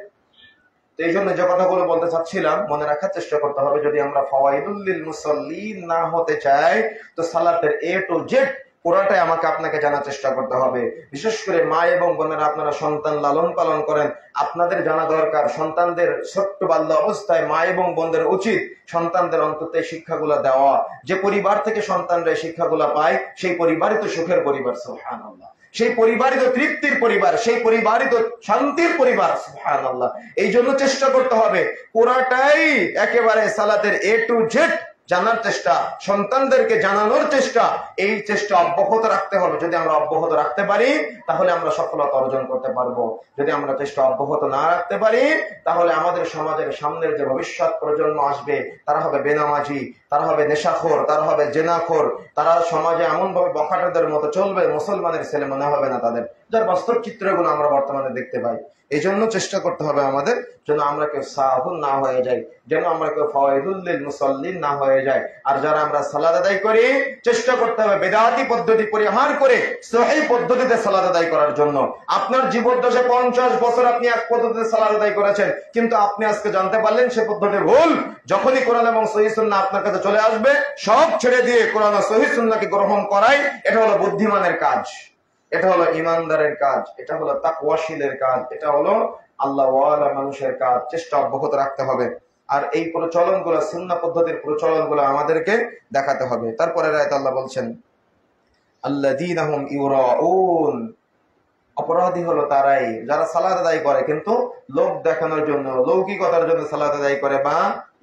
এই জন্য যে কথাগুলো বলতে চাচ্ছিলাম মনে রাখার চেষ্টা করতে হবে। যদি আমরা ফাওয়াইদুল লিল মুসাল্লিন না হতে চাই, তো সালাতের এ টু জেড পুরাটাই আমাকে আপনাকে জানার চেষ্টা করতে হবে। বিশেষ করে মা এবং বোনেরা, আপনারা সন্তান লালন পালন করেন, আপনাদের জানা দরকার সন্তানদের ছোট্ট বাল্য অবস্থায় মা এবং বোনদের উচিত সন্তানদের অন্তত এই শিক্ষাগুলো দেওয়া। যে পরিবার থেকে সন্তানরা এই শিক্ষাগুলো পায়, সেই পরিবারই তো সুখের পরিবার। সুবহানাল্লাহ। সেই পরিবারই তো তৃপ্তির পরিবার, সেই পরিবারই তো শান্তির পরিবার। সুবহানাল্লাহ। এই জন্য চেষ্টা করতে হবে পুরাটাই একেবারে সালাতের এ টু জেড জানার চেষ্টা, সন্তানদেরকে জানানোর চেষ্টা, এই চেষ্টা অব্যাহত রাখতে হবে। যদি আমরা অব্যাহত রাখতে পারি তাহলে আমরা সফলতা অর্জন করতে পারবো। যদি আমরা চেষ্টা অব্যাহত না রাখতে পারি তাহলে আমাদের সমাজের সামনের যে ভবিষ্যৎ প্রজন্ম আসবে তারা হবে বেনামাজি, তারা হবে নেশাখোর, তারা হবে জেনাখোর, তারা সমাজে এমন ভাবে বখাটেদের মতো চলবে, মুসলমানের ছেলে মনে হবে না তাদের। যার বাস্তব চিত্রগুলো আমরা বর্তমানে দেখতে পাই। এই জন্য চেষ্টা করতে হবে আমাদের যেন আমরা কেউ সাহুন না হয়ে যাই, যেন আমরা কেউ ফাওয়াইদুল লিল মুসাল্লিন না হয়ে যায়। আর যারা আমরা সালাত আদায় করি, চেষ্টা করতে হবে বেদাতি পদ্ধতি পরিহার করে সহিহ পদ্ধতিতে সালাত আদায় করার জন্য। আপনার জীবদ্দশায় 50 বছর আপনি এক পদ্ধতিতে সালাত আদায় করেছেন, কিন্তু আপনি আজকে জানতে পারলেন সে পদ্ধতি ভুল। যখনই কোরআন এবং সহিহ সুন্নাহ আপনার কাছে চলে আসবে, সব ছেড়ে দিয়ে কোরআন ও সহিহ সুন্নাহকে গ্রহণ করাই এটা হলো বুদ্ধিমানের কাজ, এটা হলো ইমানদারের কাজ, এটা হলো তাকওয়াশীলের কাজ, এটা হলো আল্লাহওয়ালা মানুষের কাজ। চেষ্টা অব্যাহত রাখতে হবে। আর এই প্রচলনগুলো, সুন্নাহ পদ্ধতির প্রচলনগুলো আমাদেরকে দেখাতে হবে। তারপরে আয়াতে আল্লাহ বলছেন, আল্লাযীনা হুম ইউরাউন, অপরাধী হলো তারাই যারা সালাত আদায় করে কিন্তু লোক দেখানোর জন্য, লৌকিকতার জন্য সালাত আদায় করে বা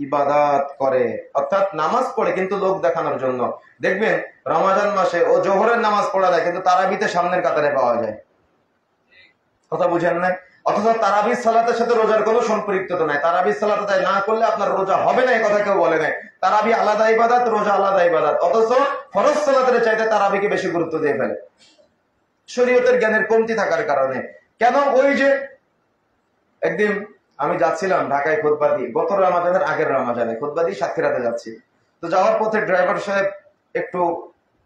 ইবাদত করে, অর্থাৎ নামাজ পড়ে কিন্তু লোক দেখানোর জন্য। দেখবেন রমজান মাসে ও জোহরের নামাজ পড়া যায় কিন্তু তারাবিতে সামনের কাতারে পাওয়া যায়। কথা বুঝেন না? অথচ তারাবি সালাতের সাথে রোজার কোনো সম্পৃক্ততা নাই। তারাবি সালাত আদায় না করলে আপনার রোজা হবে না, এই কথা কেউ বলে নাই। তারাবি আলাদা ইবাদত, রোজা আলাদা ইবাদত। অথচ ফরজ সালাতের চাইতে তারাবিকে বেশি গুরুত্ব দিয়ে ফেলে শরীয়তের জ্ঞানের কমতি থাকার কারণে। কেন? ওই যে একদিন আমি যাচ্ছিলাম ঢাকায় খুতবা দিয়ে, গত রমাজানের আগের রমাজানে খুতবা দিয়ে সাতক্ষীরাতে যাচ্ছি। তো যাওয়ার পথে ড্রাইভার সাহেব একটু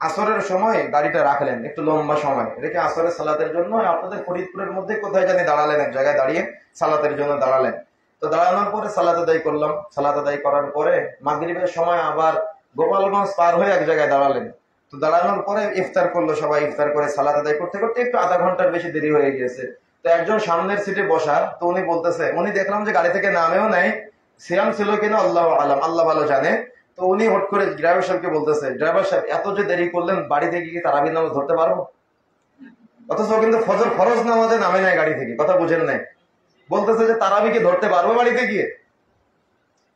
আসরের সময় গাড়িটা রাখলেন, একটু লম্বা সময় রেখে আসরের সালাতের জন্য আপনাদের ফরিদপুরের মধ্যে কোথায় জানি দাঁড়ালেন, এক জায়গায় দাঁড়িয়ে সালাতের জন্য দাঁড়ালেন। তো দাঁড়ানোর পরে সালাত আদায় করলাম। সালাত আদায় করার পরে মাগরিবের সময় আবার গোপালগঞ্জ পার হয়ে এক জায়গায় দাঁড়ালেন। তো দাঁড়ানোর পরে ইফতার করলো সবাই। ইফতার করে সালাত আদায় করতে করতে একটু আধা ঘন্টার বেশি দেরি হয়ে গিয়েছে। তো একজন সামনের সিটে বসা, তো উনি বলতেছে, উনি দেখলাম যে গাড়ি থেকে নামেও নাই, সিয়াম ছিল কিনা আল্লাহ আলাম, আল্লাহ ভালো জানে। তো উনি হট করে ড্রাইভার সাহেবকে বলতেছে, ড্রাইভার সাহেব এত যে দেরি করলেন, বাড়ি থেকে কি তারাবির নামাজ ধরতে পারবো? অথচ কিন্তু ফজর ফরজ নামাজে নামে নাই গাড়ি থেকে। কথা বুঝেন নাই? বলতেছে যে তারাবি কি ধরতে পারবো বাড়িতে গিয়ে?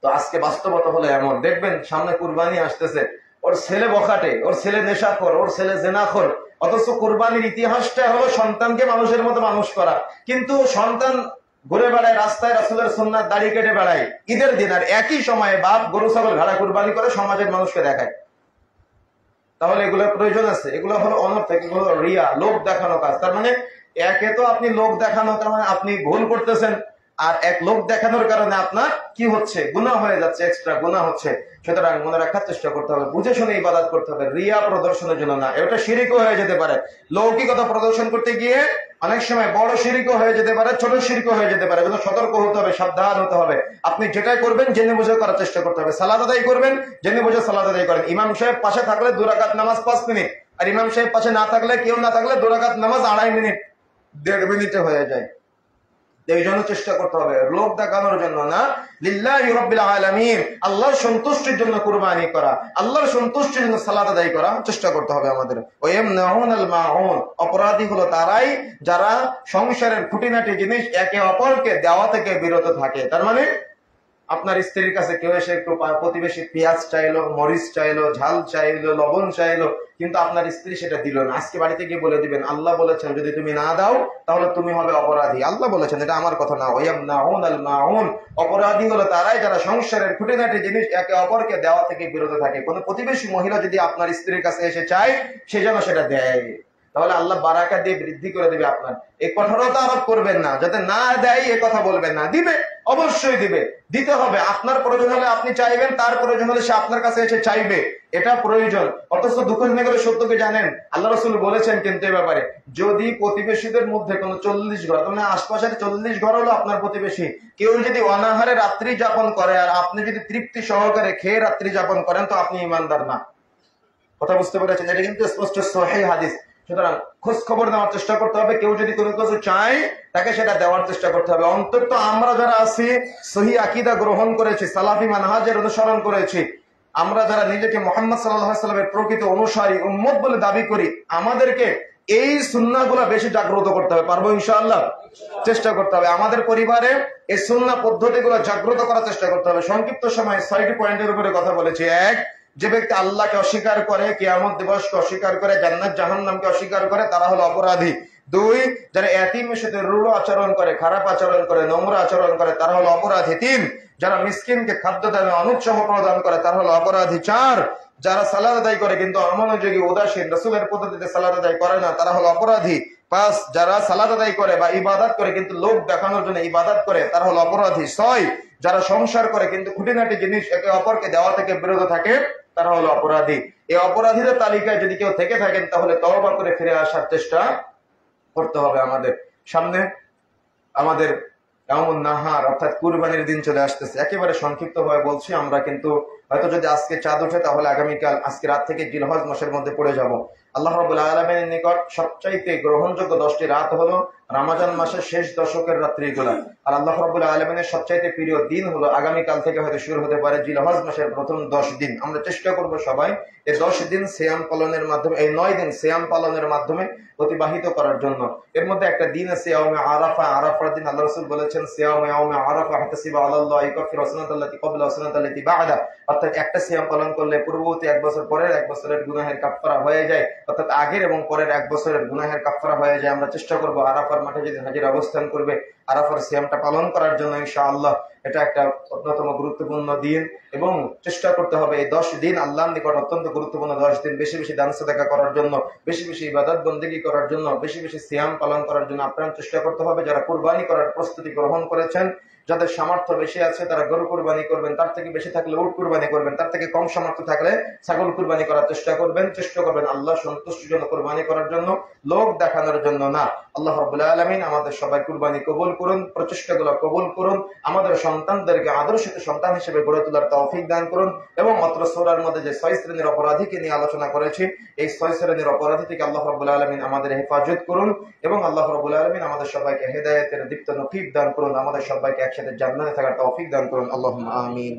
তো আজকে বাস্তবতা হলো এমন, দেখবেন সামনে কুরবানি আসতেছে, ওর ছেলে বখাটে, ওর ছেলে নেশাখোর, ওর ছেলে জেনাখোর। অথচ কুরবানির ইতিহাসটা হলো সন্তানকে মানুষের মতো মানুষ করা। কিন্তু সন্তান ঘুরে বেড়ায় রাস্তায়, রাসূলের সুন্নাত দাড়ি কেটে বেড়ায় ঈদের দিন, আর একই সময়ে বাপ গরু ছাগল ভেড়া কুরবানি করে সমাজের মানুষকে দেখায়। তাহলে এগুলোর প্রয়োজন আছে? এগুলো হলো অনর্থক, এগুলো হলো রিয়া, লোক দেখানো কাজ। তার মানে একে তো আপনি লোক দেখানো, তার মানে আপনি ভুল করতেছেন। আর এক লোক দেখানোর কারণে আপনার কি হচ্ছে? গুনাহ হয়ে যাচ্ছে, এক্সট্রা গুনাহ হচ্ছে। সুতরাং মনে রাখার চেষ্টা করতে হবে, বুঝে শুনে ইবাদত করতে হবে, রিয়া প্রদর্শনের জন্য না। এটা শিরকও হয়ে যেতে পারে। লৌকিকতা প্রদর্শন করতে গিয়ে অনেক সময় বড় শিরকও হয়ে যেতে পারে, ছোট শিরকও হয়ে যেতে পারে। কিন্তু সতর্ক হতে হবে, সাবধান হতে হবে। আপনি যেটাই করবেন জেনে বুঝে করার চেষ্টা করতে হবে। সালাত আদায় করবেন, জেনে বুঝে সালাত আদায় করেন। ইমাম সাহেব পাশে থাকলে 2 রাকাত নামাজ 5 মিনিট, আর ইমাম সাহেব পাশে না থাকলে, কেউ না থাকলে 2 রাকাত নামাজ 2.5 মিনিট, 1.5 মিনিটে হয়ে যায়। এই জন্য চেষ্টা করতে হবে লোক দেখানোর জন্য না, লিল্লাহি রাব্বিল আলামিন, আল্লাহর সন্তুষ্টির জন্য কুরবানি করা, আল্লাহর সন্তুষ্টির জন্য সালাত আদায় করা চেষ্টা করতে হবে আমাদের। ওয়ায়ামনাউনাল মাউন, অপরাধী হলো তারাই যারা সংসারের খুঁটিনাটি জিনিস একে অপরকে দেওয়া থেকে বিরত থাকে। তার মানে আপনার স্ত্রীর কাছে কেউ এসে একটু প্রতিবেশী পেঁয়াজ চাইলো, মরিচ চাইলো, ঝাল চাইলো, লবণ চাইলো, কিন্তু আপনার স্ত্রী সেটা দিল না। আজকে বাড়িতে গিয়ে বলে দিবেন, আল্লাহ বলেছেন যদি তুমি না দাও তাহলে তুমি হবে অপরাধী। আল্লাহ বলেছেন, এটা আমার কথা না। ওয়ায়ামনাউনাল মাউন, অপরাধী হলো তারাই যারা সংসারের খুঁটিনাটি জিনিস একে অপরকে দেওয়া থেকে বিরত থাকে। কোন প্রতিবেশী মহিলা যদি আপনার স্ত্রীর কাছে এসে চায়, সে যেন সেটা দেয়, তাহলে আল্লাহ বারাকা দিয়ে বৃদ্ধি করে দিবে আপনার। এই কঠোরতা আরোপ করবেন না, যাতে না দেয় এ কথা বলবেন না। দিবে, অবশ্যই দিবে, দিতে হবে। আপনার প্রয়োজন হলে আপনি চাইবেন, তার প্রয়োজন হলে সে আপনার কাছে এসে চাইবে, এটা প্রয়োজন। অথচ দুঃখজনক হলে সত্য কি জানেন, আল্লাহ রাসূল বলেছেন কিন্তু এ ব্যাপারে, যদি প্রতিবেশীদের মধ্যে কোনো 40 ঘর, মানে আশপাশের 40 ঘর হলো আপনার প্রতিবেশী, কেউ যদি অনাহারে রাত্রি যাপন করে আর আপনি যদি তৃপ্তি সহকারে খেয়ে রাত্রি যাপন করেন, তো আপনি ইমানদার না। কথা বুঝতে পেরেছেন? এটা কিন্তু স্পষ্ট সহিহ হাদিস। সুতরাং খোঁজ খবর নেওয়ার চেষ্টা করতে হবে। কেউ যদি কোনো কিছু চায়, তাকে সেটা দেওয়ার চেষ্টা করতে হবে। অন্তত আমরা যারা আছি, সহি আকীদা গ্রহণ করেছি, সালাফি মানহাজের অনুসরণ করেছি, আমরা যারা নিজেকে মুহাম্মদ সাল্লাল্লাহু আলাইহি ওয়াসাল্লামের প্রকৃত অনুসারী, উম্মত বলে দাবি করি, আমাদেরকে এই সুন্নাহগুলো বেশি জাগ্রত করতে হবে। পারবো ইনশাআল্লাহ? চেষ্টা করতে হবে। আমাদের পরিবারে এই সুন্নাহ পদ্ধতিগুলো জাগ্রত করার চেষ্টা করতে হবে। সংক্ষিপ্ত সময়ে 6টি পয়েন্টের উপরে কথা বলেছি। 1, যে ব্যক্তি আল্লাহকে অস্বীকার করে, কিয়ামত দিবসকে অস্বীকার করে, জান্নাত জাহান্নামকে অস্বীকার করে, তারা হলো অপরাধী। 2, যারা এতিমের সাথে রূঢ় আচরণ করে, খারাপ আচরণ করে, নোংরা আচরণ করে, তারা হলো অপরাধী। 3, যারা মিসকিনকে খাদ্য দানে অনুৎসাহ প্রদান করে, তারা হলো অপরাধী। 4, যারা সালাত আদায় করে কিন্তু অমনোযোগী, উদাসীন, রাসূলের পদ্ধতিতে সালাত আদায় করে না, তারা হলো অপরাধী। পাঁচ, যারা সালাত আদায় করে বা ইবাদত করে কিন্তু লোক দেখানোর জন্য ইবাদত করে তারা হলো অপরাধী। ছয়, যারা সংসার করে কিন্তু খুঁটিনাটি জিনিস একে অপরকে দেওয়া থেকে বিরত থাকে তারা হলো অপরাধী। এই অপরাধীদের তালিকায় যদি কেউ থেকে থাকেন তাহলে তওবা করে ফিরে আসার চেষ্টা করতে হবে। আমাদের সামনে আমাদের ইয়াউমুন নাহার অর্থাৎ কুরবানির দিন চলে আসতেছে। একেবারে সংক্ষিপ্ত ভাবে বলছি, আমরা কিন্তু হয়তো যদি আজকে চাঁদ ওঠে তাহলে আগামীকাল আজকে রাত থেকে জিলহজ মাসের মধ্যে পড়ে যাব। আল্লাহ রাব্বুল আলামিনের নিকট সবচাইতে গ্রহণযোগ্য 10টি রাত হলো রমজান মাসের শেষ দশকের রাত্রিগুলা। আর আল্লাহ রাব্বুল আলামিনের সবচাইতে প্রিয় দিন হলো আগামীকাল থেকে হয়তো শুরু হতে পারে জিলহজ মাসের প্রথম 10 দিন। আমরা চেষ্টা করব সবাই এই 10 দিন সিয়াম পালনের মাধ্যমে, এই 9 দিন সিয়াম পালনের মাধ্যমে অতিবাহিত করার জন্য। এর মধ্যে একটা দিন আছে ইয়াউমে আরাফা। আরাফার দিন আল্লাহ রাসূল বলেছেন সিয়ামে ইয়াউমে আরাফা হাতাসিবা আলাল্লাহি কাফির ওয়াসনাতাল্লাতি ক্বাবলা ওয়াসনাতাল্লাতি বা'দা। অর্থাৎ একটা সিয়াম পালন করলে পূর্ববর্তী এক বছর পরের এক বছরের গুনাহের কাফফারা হয়ে যায়, অর্থাৎ আগের এবং পরের এক বছরের গুনাহের কাফফারা হয়ে যায়। আমরা চেষ্টা করব আরাফার মাঠে যদি হাজির অবস্থান করবে আরাফার সিয়ামটা পালন করার জন্য ইনশাআল্লাহ। এটা একটা অন্যতম গুরুত্বপূর্ণ দিন এবং চেষ্টা করতে হবে এই 10 দিন আল্লাহর নিকট অত্যন্ত গুরুত্বপূর্ণ 10 দিন বেশি বেশি দান সাদাকা করার জন্য, বেশি বেশি ইবাদত বন্দেগী করার জন্য, বেশি বেশি সিয়াম পালন করার জন্য আপ্রাণ চেষ্টা করতে হবে। যারা কুরবানি করার প্রস্তুতি গ্রহণ করেছেন, যাদের সামর্থ্য বেশি আছে তারা গরু কুরবানি করবেন, তার থেকে বেশি থাকলে উট কুরবানি করবেন, তার থেকে কম সামর্থ্য থাকলে ছাগল কুরবানি করার চেষ্টা করবেন আল্লাহ সন্তুষ্টির জন্য কুরবানি করার জন্য, লোক দেখানোর জন্য না। আল্লাহ রাব্বুল আলামিন আমাদের সবাই কুরবানি কবুল করুন, প্রচেষ্টাগুলো কবুল করুন, আমাদের সন্তানদেরকে আদর্শিত সন্তান হিসেবে গড়ে তোলার তৌফিক দান করুন এবং মাত্র সূরার মধ্যে যে 6 শ্রেণীর অপরাধীকে নিয়ে আলোচনা করেছি এই 6 শ্রেণীর অপরাধী থেকে আল্লাহ রাব্বুল আলামিন আমাদের হেফাজত করুন এবং আল্লাহ রাব্বুল আলামিন আমাদের সবাইকে হেদায়েতের দীপ্ত নকিব দান করুন, আমাদের সবাইকে একসাথে জান্নাতে থাকার তৌফিক দান করুন। আল্লাহুম্মা আমিন।